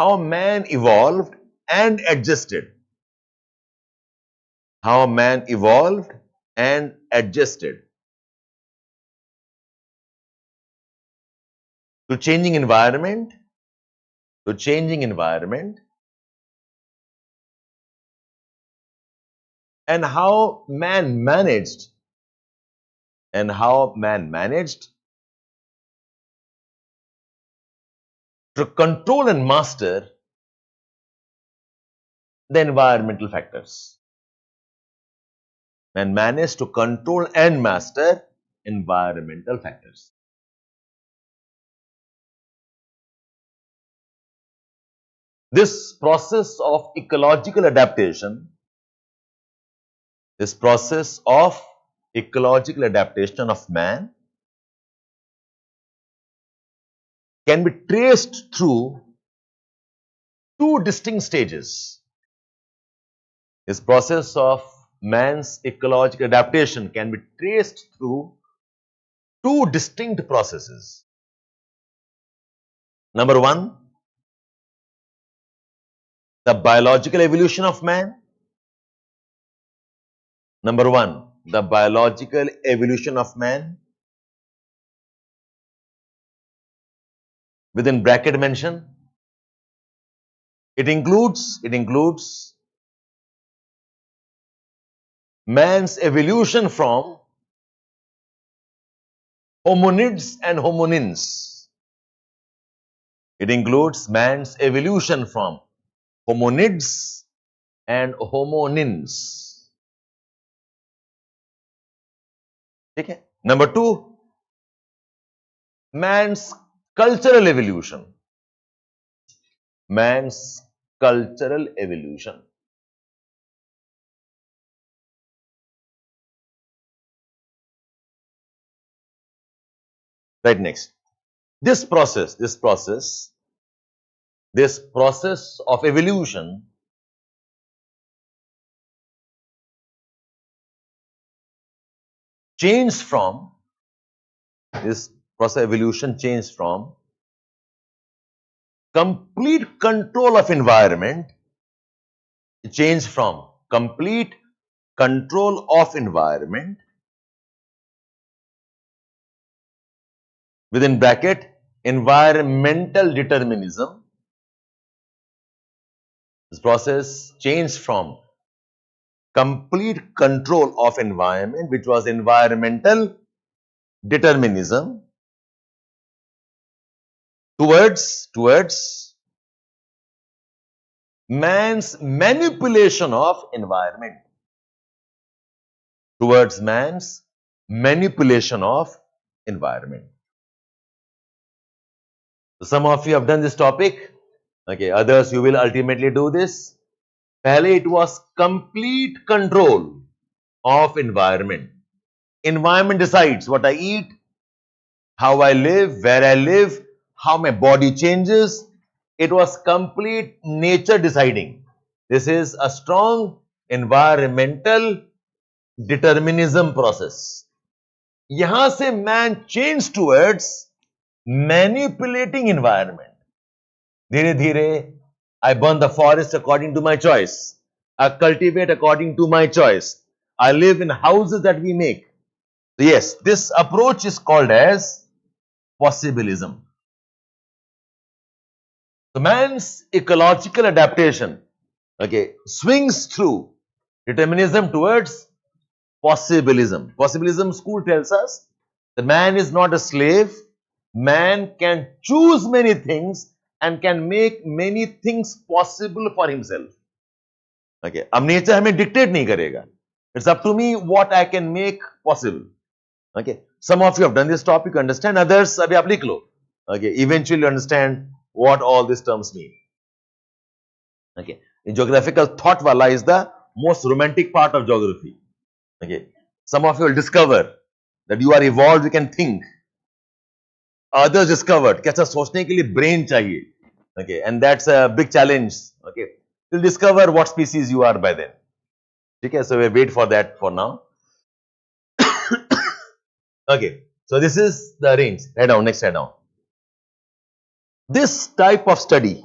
how man evolved and adjusted. How man evolved and adjusted to changing environment, and how man managed to control and master the environmental factors. Man managed to control and master environmental factors. This process of ecological adaptation, of man can be traced through two distinct stages. This process of man's ecological adaptation can be traced through two distinct processes. Number 1, the biological evolution of man. Number 1, the biological evolution of man. Within bracket mention, it includes man's evolution from hominids and hominins. It includes man's evolution from hominids and hominins. Okay. Number 2, man's cultural evolution. Man's cultural evolution. Right, next. This process of evolution changed from complete control of environment, within bracket environmental determinism. This process changed from complete control of environment, which was environmental determinism, towards man's manipulation of environment. So some of you have done this topic. Okay, others you will ultimately do this. Pehle it was complete control of environment. Environment decides what I eat, how I live, where I live, how my body changes. It was complete nature deciding. This is a strong environmental determinism process. यहां से man changed towards manipulating environment. धीरे धीरे I burn the forest according to my choice. I cultivate according to my choice. I live in houses that we make. Yes, this approach is called as possibilism. So man's ecological adaptation, okay, swings through determinism towards possibilism. Possibilism school tells us that man is not a slave. Man can choose many things and can make many things possible for himself. Okay, अब nature हमें dictate नहीं करेगा. It's up to me what I can make possible. Okay, some of you have done this topic, understand. Others अभी आप लिख लो. Okay, eventually understand what all these terms mean. Okay, in geographical thought wala is the most romantic part of geography. Okay, some of you will discover that you are evolved, you can think. Others discovered कि अच्छा सोचने के लिए brain चाहिए. Okay, and that's a big challenge. Okay, you'll discover what species you are by then. Okay, so we wait for that for now. Okay, so this is the range. Head down, next head down. This type of study,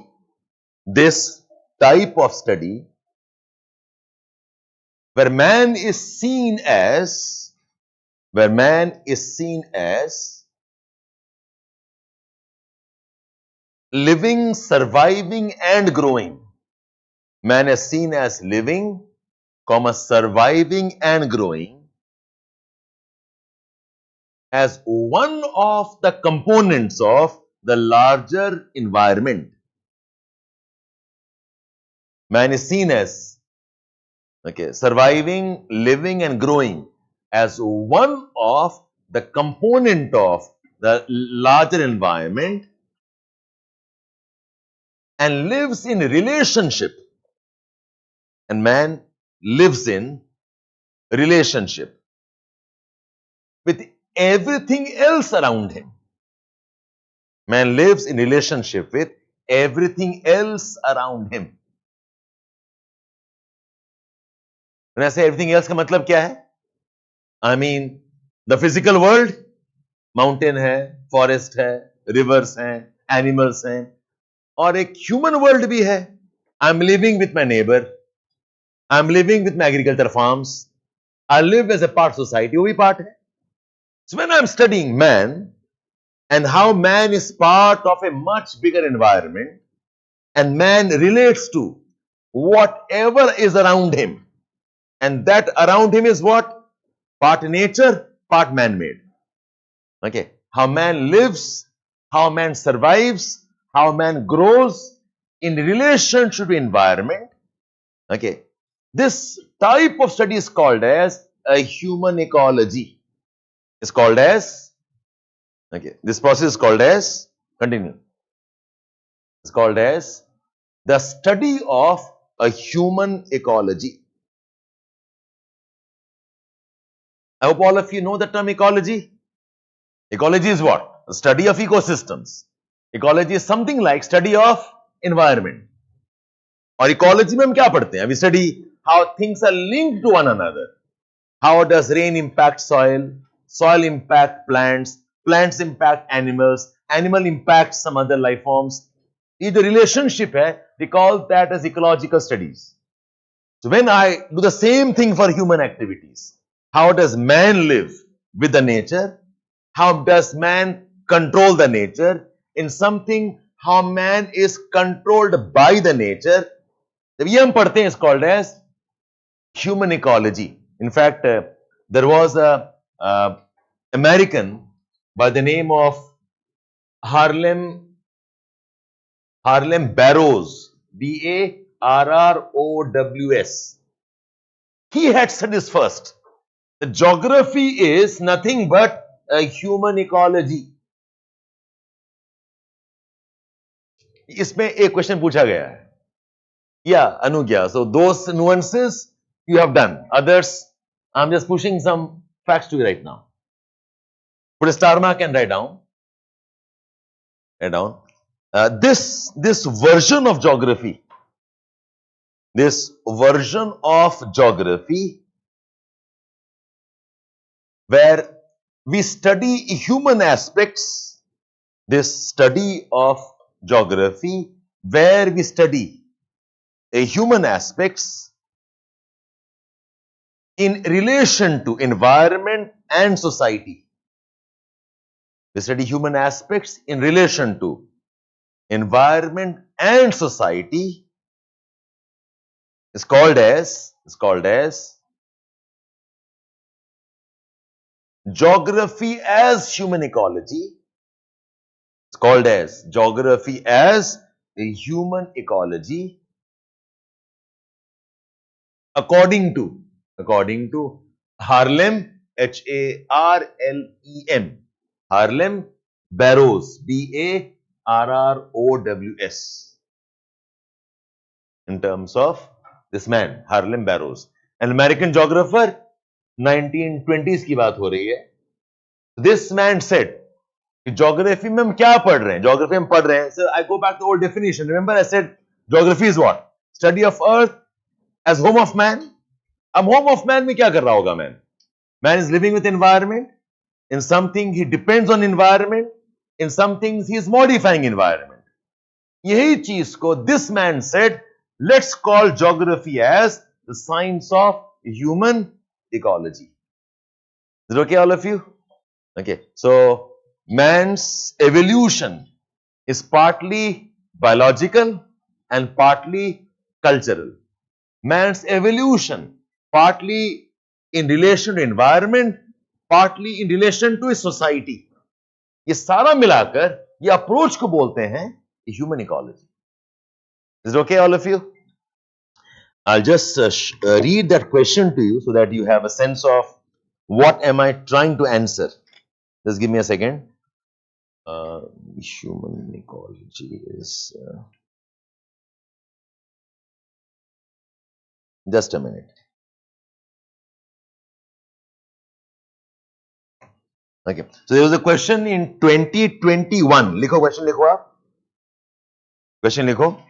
where man is seen as living, surviving and growing. Man is seen as living, surviving and growing as one of the components of the larger environment. Man is seen as surviving, living and growing as one of the component of the larger environment and lives in relationship. And man lives in relationship with everything else around him. Man lives in relationship with everything else around him. When I say everything else, का मतलब क्या है? I mean the physical world, mountain है, forest है, rivers हैं, animals हैं, और एक human world भी है. I'm living with my neighbor. I'm living with my agriculture farms. I live as a part of society. वो भी part है. So when I'm studying man and how man is part of a much bigger environment and man relates to whatever is around him, and that around him is what? Part nature, part man-made. Okay, how man lives, how man survives, how man grows in relation to the environment. Okay, this type of study is called as a human ecology. It's called as, this process is called as, continue. It's called as the study of a human ecology. I hope all of you know the term ecology. Ecology is what? The study of ecosystems. Ecology is something like study of environment. और ecology में हम क्या पढ़ते हैं? We study how things are linked to one another. How does rain impact soil? Soil impact plants, plants impact animals, animal impacts some other life forms. ये जो relationship है, we call that as ecological studies. So when I do the same thing for human activities, how does man live with the nature? How does man control the nature? In something, how man is controlled by the nature. ये हम पढ़ते हैं is called as human ecology. In fact, there was a American by the name of Harlem Barrows, Barrows. He had said this first. The geography is nothing but a human ecology. इसमें एक question पूछा गया है. Yeah, Anugya. So those nuances you have done. Others, I'm just pushing some facts to you right now. Put a star mark and write down. Write down. This version of geography. This version of geography where we study human aspects, this study of geography, where we study human aspects in relation to environment and society. We study human aspects in relation to environment and society. Is called as geography as human ecology. It's called as geography as a human ecology according to Harlem, Harlem, Harlem Barrows, Barrows, in terms of this man, Harlem Barrows, an American geographer, 1920s की बात हो रही है. This man said, geography में हम क्या पढ़ रहे हैं? Geography हम पढ़ रहे हैं. So I go back to old definition. Remember I said geography is what? Study of earth as home of man. अब home of man में क्या कर रहा होगा man? Man is living with environment. In something he depends on environment. In some things he is modifying environment. यही चीज को this man said, let's call geography as the science of human ecology. Is it okay, all of you? Okay, so man's evolution is partly biological and partly cultural. Man's evolution partly in relation to environment, partly in relation to his society. ये सारा मिलाकर ये approach को बोलते हैं human ecology. Is it okay, all of you? I'll just read that question to you so that you have a sense of what am I trying to answer. Just give me a second. Human ecology is just a minute. Okay. So there was a question in 2021. लिखो question लिखो आप. Question लिखो.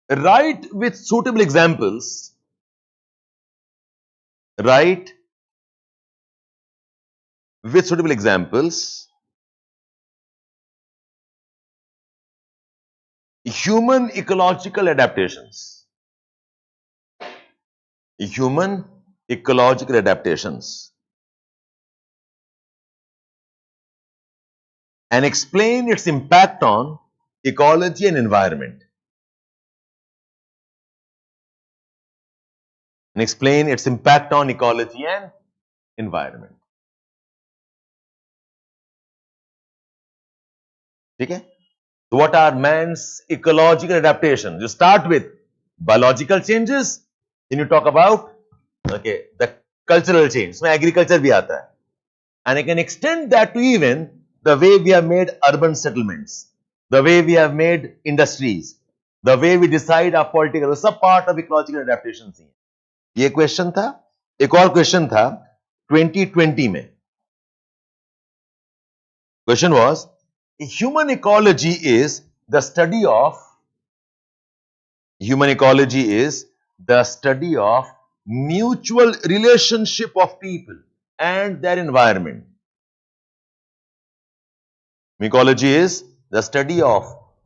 Write with suitable examples. Write with suitable examples. Human ecological adaptations. Human ecological adaptations. And explain its impact on ecology and environment. And explain its impact on ecology and environment. Okay? So what are man's ecological adaptations? You start with biological changes, then you talk about the cultural change. So agriculture bhi aata hai. And I can extend that to even the way we have made urban settlements, the way we have made industries, the way we decide our political, वो सब part of ecological adaptations ही. ये question था. एक और question था 2020 में. Question was, human ecology is the study of mutual relationship of people and their environment. Ecology is the study of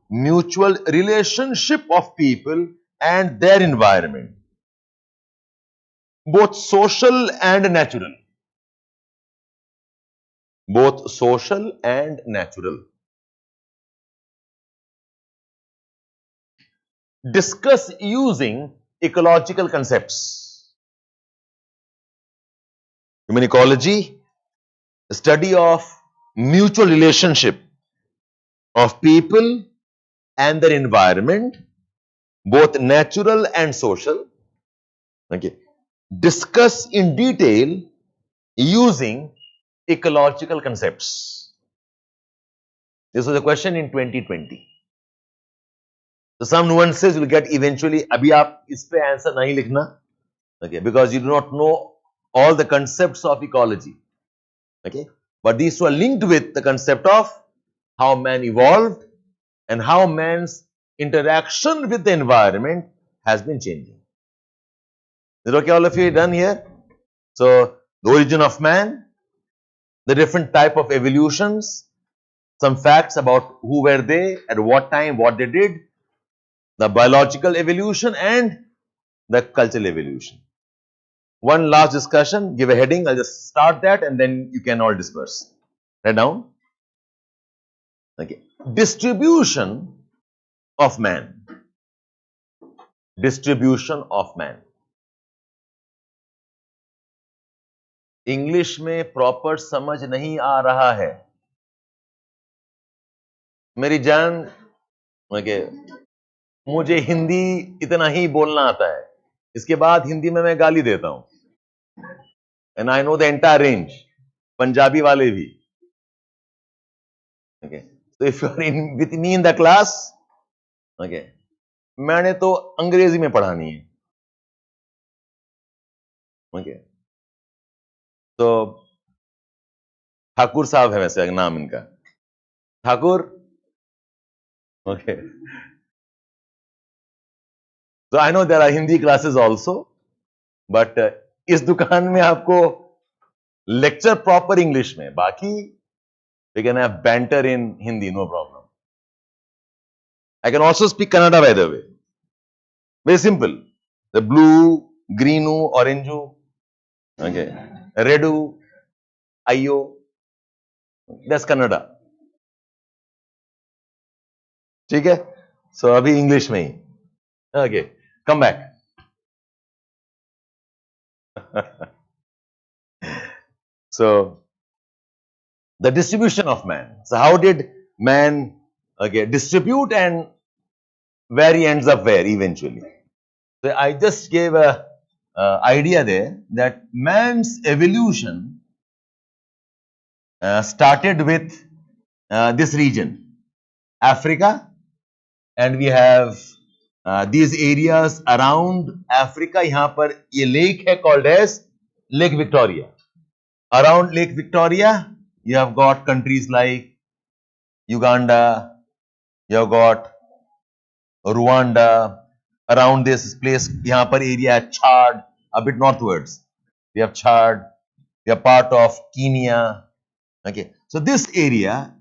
mutual relationship of people and their environment, both social and natural. Both social and natural. Discuss using ecological concepts. Human ecology, the study of mutual relationship of people and their environment, both natural and social. Okay. Discuss in detail using ecological concepts. This was a question in 2020. So some nuances you will get eventually. अभी आप इस पे answer नहीं लिखना, okay, because you do not know all the concepts of ecology. Okay, but these two are linked with the concept of how man evolved and how man's interaction with the environment has been changing. Is it okay, all of you done here? So the origin of man, the different type of evolutions, some facts about who were they, at what time, what they did, the biological evolution and the cultural evolution. One last discussion, give a heading, I'll just start that and then you can all disperse. Write down. Okay. Distribution of man. Distribution of man. English में proper समझ नहीं आ रहा है मेरी जान। Okay, मुझे हिंदी इतना ही बोलना आता है, इसके बाद हिंदी में मैं गाली देता हूं, and I know the entire range, Punjabi वाले भी। Okay, so if you are in with me in the class, okay, मैंने तो अंग्रेजी में पढ़ानी है। ओके, तो ठाकुर साहब है वैसे नाम इनका, Thakur. Okay, so I know there are Hindi classes also, but इस दुकान में आपको लेक्चर प्रॉपर इंग्लिश में, बाकी we can have banter in Hindi, no problem. I can also speak Kannada, by the way. Very simple. The blue, greenu, orangeu, okay, redu, ayo. That's Kannada. ठीक है? So अभी English में ही. Okay, come back. So the distribution of man. So how did man, okay, distribute and where he ends up where eventually? So I just gave a idea there that man's evolution started with this region, Africa, and we have these areas around Africa. यहाँ पर ये lake है called as Lake Victoria. Around Lake Victoria, you have got countries like Uganda, you have got Rwanda. Around this place, यहाँ पर area है Chad, a bit northwards. We have Chad, we are part of Kenya. Okay, so this area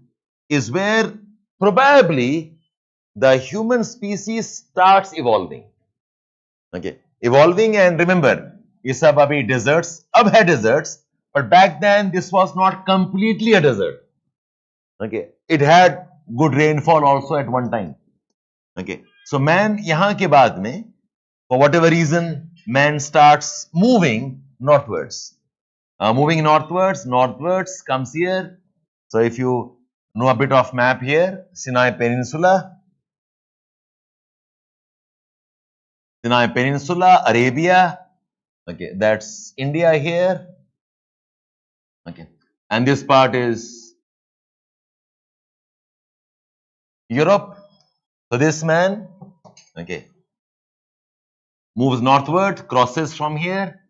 is where probably the human species starts evolving. Okay, evolving, and remember, ये सब अभी deserts, अब है deserts, but back then this was not completely a desert. Okay, it had good rainfall also at one time. Okay, so man यहाँ के बाद में, for whatever reason, man starts moving northwards. Moving northwards comes here. So if you know a bit of map here, Sinai Peninsula, Arabia, okay, that's India here, okay, and this part is Europe. So this man, okay, moves northward, crosses from here,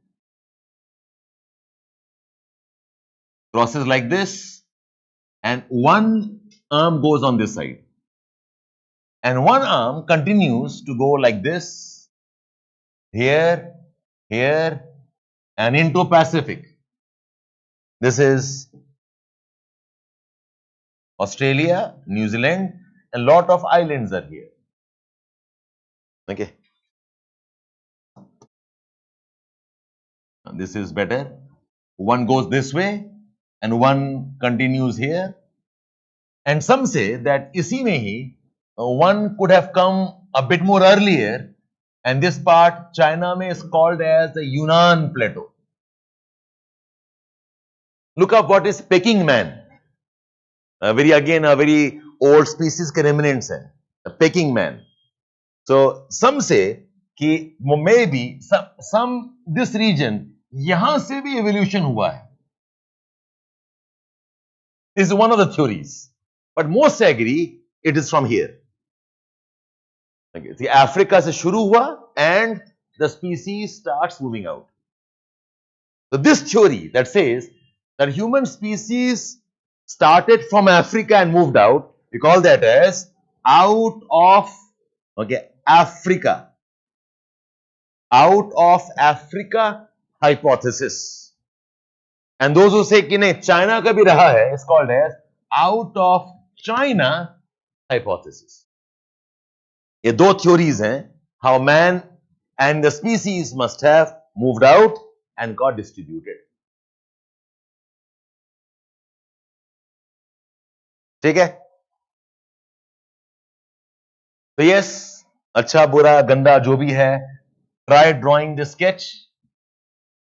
crosses like this, and one arm goes on this side, and one arm continues to go like this, here, and into Pacific. This is Australia, New Zealand, and lot of islands are here. Okay, this is better. One goes this way and one continues here, and some say that इसी में ही one could have come a bit more earlier, and this part China में is called as the Yunnan Plateau. Look up what is Peking man. A very old species के remnants है, the Peking man. So some say कि maybe some this region यहाँ से भी evolution हुआ है. This is one of the theories, but most agree it is from here. Okay, see, Africa से शुरू हुआ and the species starts moving out. So this theory that says that human species started from Africa and moved out, we call that as out of, okay, Africa. Out of Africa hypothesis. And those who say कि नहीं China का भी रहा है, it's called as out of China hypothesis. ये दो theories हैं, how man and the species must have moved out and got distributed. ठीक है, तो यस, अच्छा बुरा गंदा जो भी है, try drawing the sketch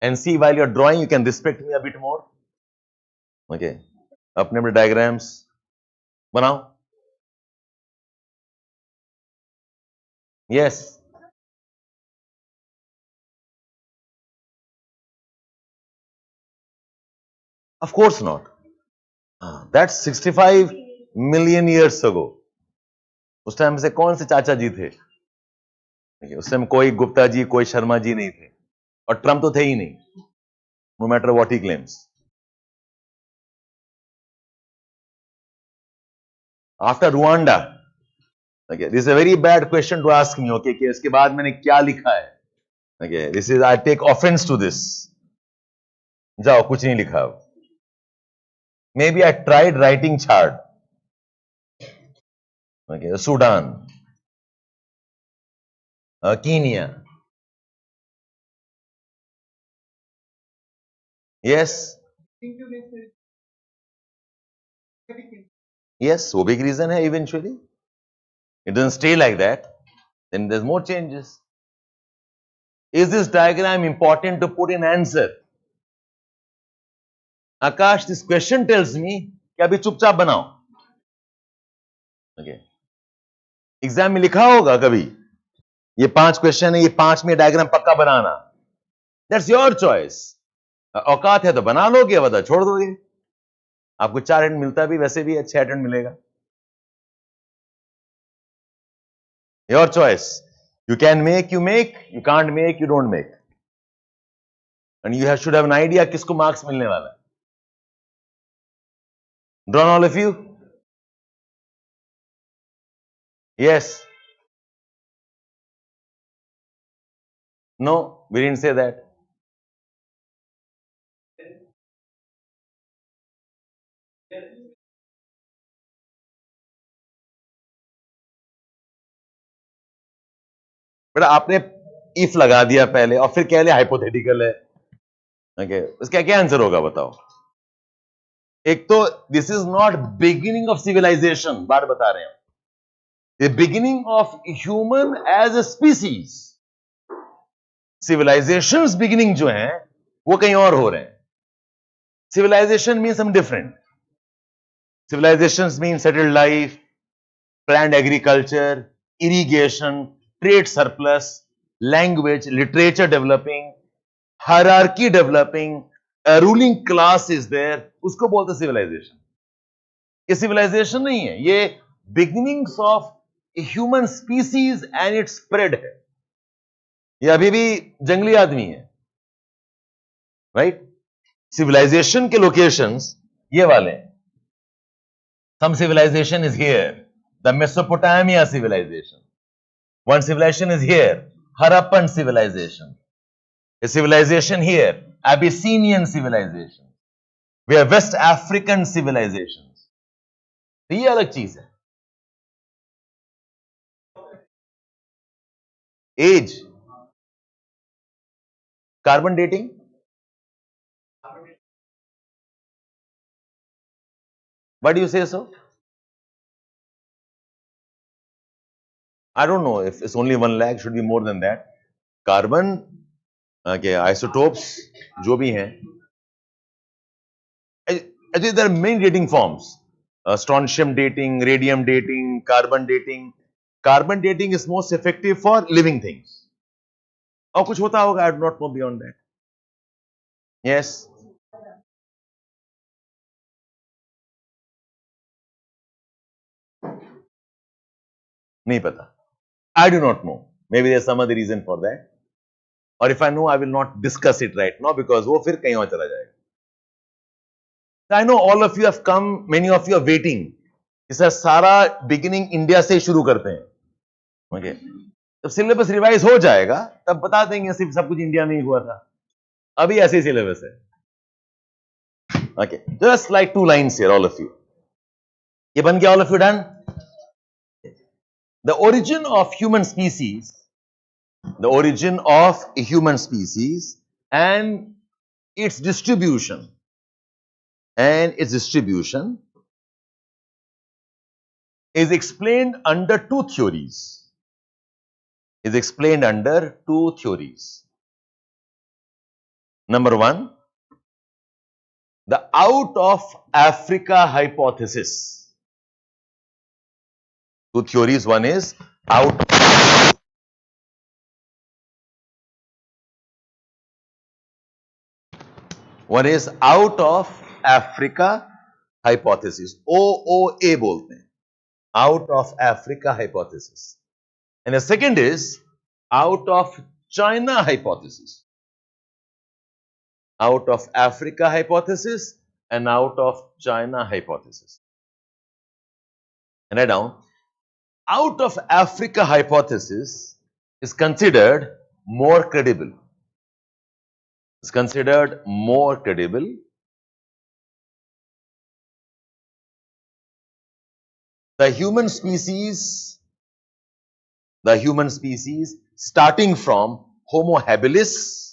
and see while you are drawing you can respect me a bit more. Okay, अपने अपने डायग्राम्स बनाओ। Yes, of course not, that's 65 million years ago. उस टाइम से कौन से चाचा जी थे? उस टाइम कोई गुप्ता जी कोई शर्मा जी नहीं थे, और ट्रम्प तो थे ही नहीं, no matter what he claims. After Rwanda, okay, this is a very bad question to ask me, okay, कि इसके बाद मैंने क्या लिखा है? Okay, this is, I take offense to this. जाओ, कुछ नहीं लिखा। Maybe I tried writing chart. Okay, Sudan, Kenya. Yes. Yes, वो big reason है eventually. It doesn't stay like that. Then there's more changes. Is this diagram important to put in answer? Akash, this question tells me कि अभी चुपचाप बनाओ। Okay. Exam में लिखा होगा कभी, ये 5 क्वेश्चन है, ये 5 में डायग्राम पक्का बनाना। That's your choice. औकात है तो बना लोगे, वरना छोड़ दोगे। आपको 4 अटेम्प्ट मिलता भी, वैसे भी 6 अटेम्प्ट मिलेगा। Your choice. You can make, you make, you can't make, you don't make. And you should have an idea किसको मार्क्स मिलने वाला है। Drawn all of you? Yes, no, we didn't say that. बेटा आपने if लगा दिया पहले और फिर कह लिया हाइपोथेटिकल है। ओके, इसका क्या आंसर होगा बताओ? एक तो this is not beginning of civilization, बात बता रहे हैं, the beginning of human as a species. Civilizations beginning जो है वो कहीं और हो रहे हैं। Civilization mean some different. Civilizations mean settled life, planned agriculture, irrigation, trade surplus, language, literature developing, hierarchy developing, a ruling class is there, उसको बोलते civilization। ये civilization नहीं है, ये beginnings of a human species and its spread है। ये अभी भी जंगली आदमी है, right? civilization के locations ये वाले हैं। Some civilization is here, the Mesopotamia civilization. One civilization is here, Harappan civilization. A civilization here, Abyssinian civilization. We have West African civilizations. तो ये अलग चीज है। Age, carbon dating, why do you say so? I don't know if it's only 1 lakh, should be more than that. Carbon, okay, isotopes जो भी हैं, actually there are many dating forms. Strontium dating, radium dating, carbon dating. Carbon dating is most effective for living things. और कुछ होता होगा, I do not know beyond that. Yes. नहीं पता. I do not know. Maybe there's some other reason for that. Or if I know, I will not discuss it right now because वो फिर कहीं और चला जाएगा. I know all of you have come, many of you are waiting. इसका सारा beginning India से शुरू करते हैं. Okay. जब सिलेबस रिवाइज हो जाएगा तब बता देंगे सिर्फ सब कुछ इंडिया में ही हुआ था। अभी ऐसे ही सिलेबस है। Okay, just like two lines here, all of you. ये बन गया, all of you done? The origin of human species, the origin of a human species and its distribution, is explained under two theories. Number one, the out of Africa hypothesis. Two theories. One is out of Africa hypothesis. OOA बोलते हैं. Out of Africa hypothesis. And the second is out of China hypothesis. Out of Africa hypothesis and out of China hypothesis. And write down, out of Africa hypothesis is considered more credible. The human species starting from Homo habilis,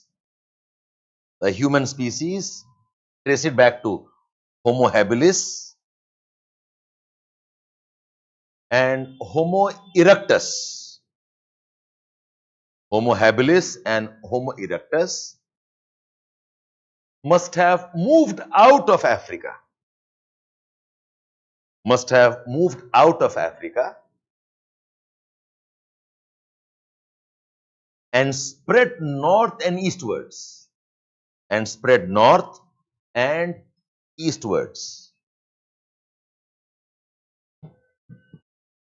trace it back to Homo habilis and Homo erectus. Homo habilis and Homo erectus must have moved out of Africa. And spread north and eastwards.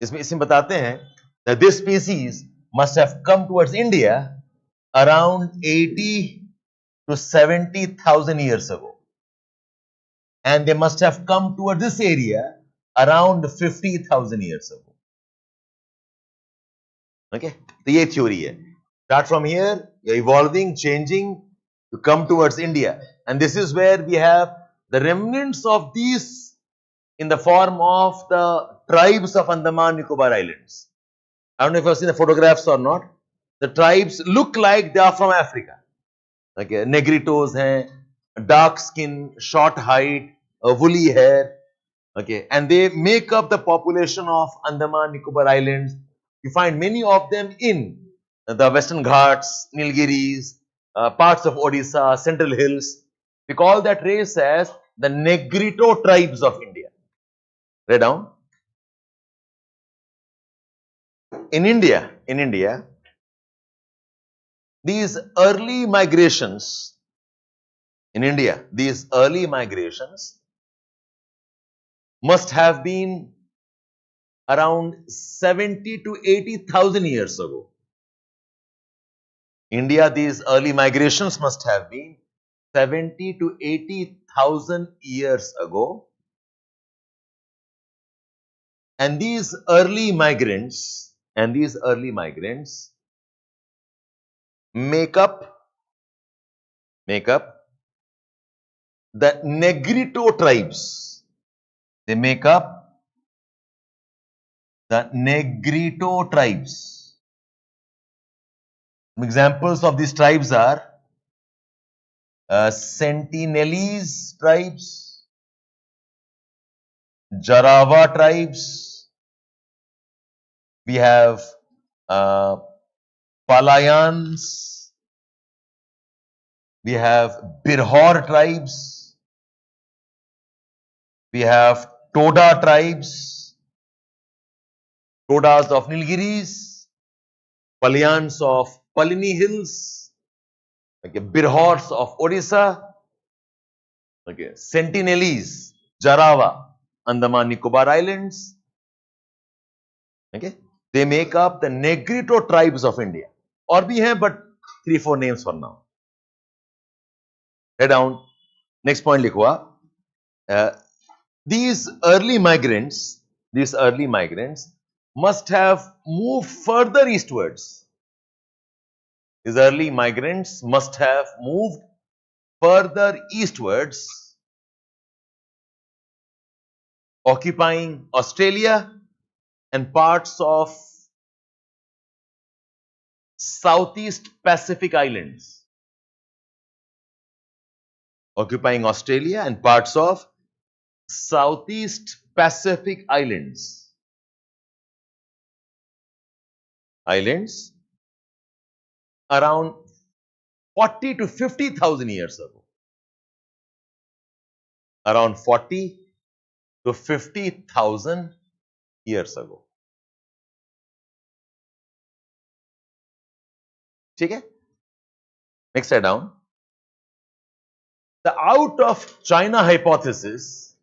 इसमें बताते हैं that this species must have come towards India around 80 to 70,000 years ago. And they must have come towards this area around 50,000 years ago. Okay? तो ये theory है. Start from here, you're evolving, changing, to come towards India. And this is where we have the remnants of these in the form of the tribes of Andaman Nicobar Islands. I don't know if you've seen the photographs or not. The tribes look like they are from Africa. Okay, Negritos hain, dark skin, short height, woolly hair. Okay, and they make up the population of Andaman Nicobar Islands. You find many of them in the Western Ghats, Nilgiris, parts of Odisha, Central Hills. We call that race as the Negrito tribes of India. Write down. In India, these early migrations must have been around 70 to 80,000 years ago. India, these early migrations must have been 70 to 80,000 years ago. And these early migrants make up the Negrito tribes. They make up the Negrito tribes. Some examples of these tribes are Sentinelese tribes, Jarawa tribes. We have Palayans. We have Birhor tribes. We have Toda tribes. Todas of Nilgiris. Palayans of Palini Hills. Okay, Birhors of Odisha. Okay, Sentinelese, Jarawa, Andaman Nicobar Islands. Okay. They make up the Negrito tribes of India. Or bhi hai, but 3-4 names for now. Head down. Next point likhwa. These early migrants must have moved further eastwards. These early migrants must have moved further eastwards occupying Australia and parts of Southeast Pacific Islands. Occupying Australia and parts of Southeast Pacific Islands. Islands around 40 to 50,000 years ago. Around 40 to 50,000 years ago. Okay? Next slide down. The out of China hypothesis,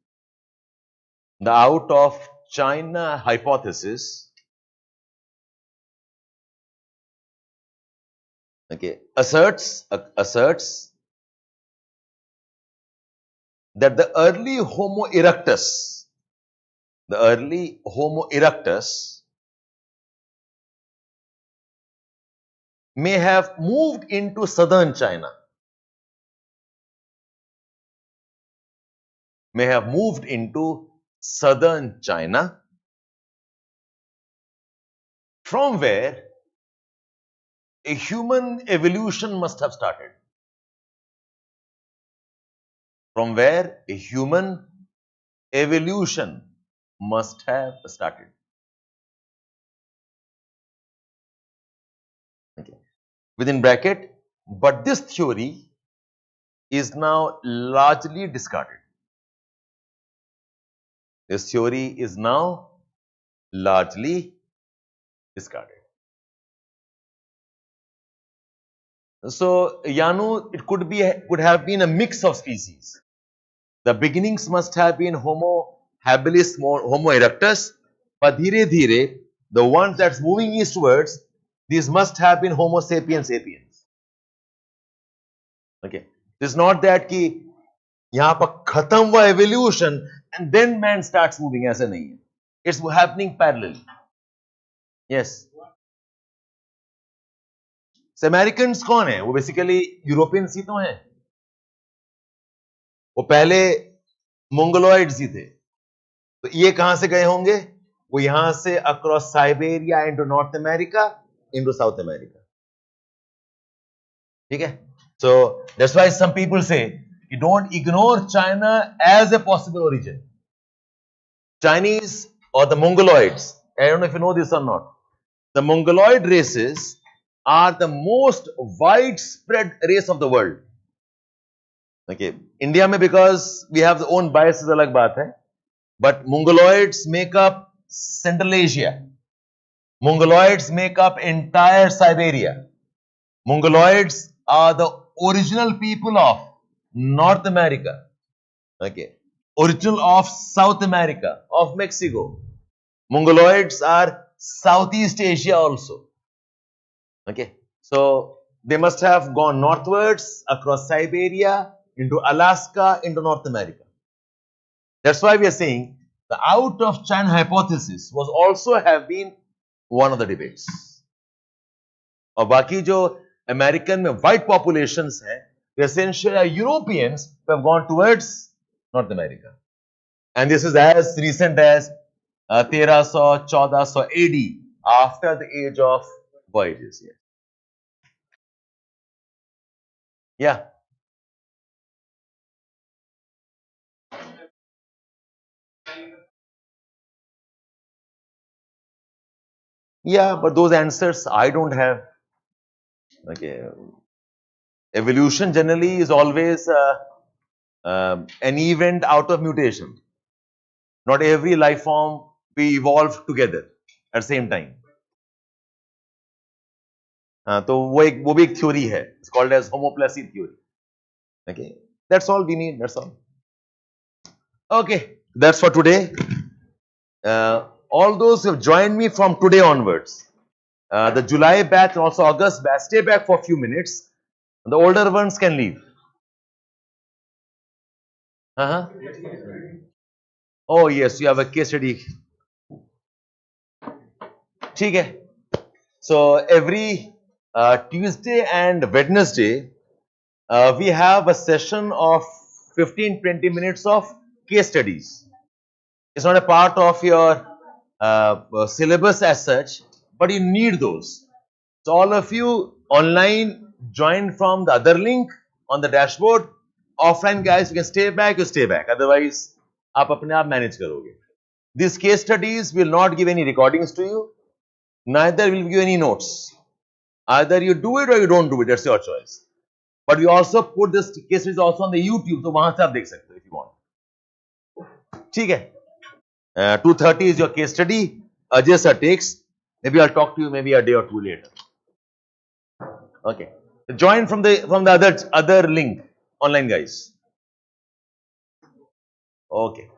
okay, asserts that the early Homo erectus, may have moved into southern China. From where a human evolution must have started. Okay. Within bracket, but this theory is now largely discarded. So, Yanu, it could have been a mix of species. The beginnings must have been Homo habilis, Homo erectus, but dhire dhire, the ones that's moving eastwards, these must have been Homo sapiens sapiens. Okay, it's not that कि यहाँ पर खत्म हुआ evolution and then man starts moving, ऐसा नहीं है. It's happening parallelly. Yes. So Americans कौन है? वो basically Europeans ही तो हैं. वो पहले Mongoloids ही थे. तो ये कहां से गए होंगे? वो यहां से across Siberia into North America, into South America. ठीक है? So that's why some people say you don't ignore China as a possible origin. Chinese or the Mongoloids, I don't know if you know this or not. The Mongoloid races are the most widespread race of the world. Okay, India में because we have the own biases अलग बात है, but Mongoloids make up Central Asia. Mongoloids make up entire Siberia. Mongoloids are the original people of North America. Okay, original of South America, of Mexico. Mongoloids are Southeast Asia also. Okay, so they must have gone northwards across Siberia into Alaska into North America. That's why we are saying the out of China hypothesis was also have been one of the debates. और बाकी जो American में white populations हैं, they essentially are Europeans who have gone towards North America. And this is as recent as 1300, 1400 AD, after the age of voyages. Yeah. Yeah, but those answers I don't have. Okay. Evolution generally is always an event out of mutation. Not every life form we evolve together at the same time. तो वो भी एक theory है. It's called as homoplasy theory. Okay, that's all we need. That's all. Okay, that's for today. All those who have joined me from today onwards, the July batch and also August batch, stay back for a few minutes. The older ones can leave. Oh yes, you have a case study. ठीक है. So every Tuesday and Wednesday, we have a session of 15-20 minutes of case studies. It's not a part of your syllabus as such, but you need those. So all of you online join from the other link on the dashboard. Offline guys, you can stay back, you stay back. Otherwise, आप अपने आप manage करोगे. These case studies will not give any recordings to you. Neither will give you any notes. Either you do it or you don't do it. That's your choice. But we also put this case studies also on the YouTube. So वहाँ से आप देख सकते हो if you want. ठीक है. 2:30 is your case study. Ajay sir takes. Maybe I'll talk to you maybe a day or two later. Okay. Join from the other link online guys. Okay.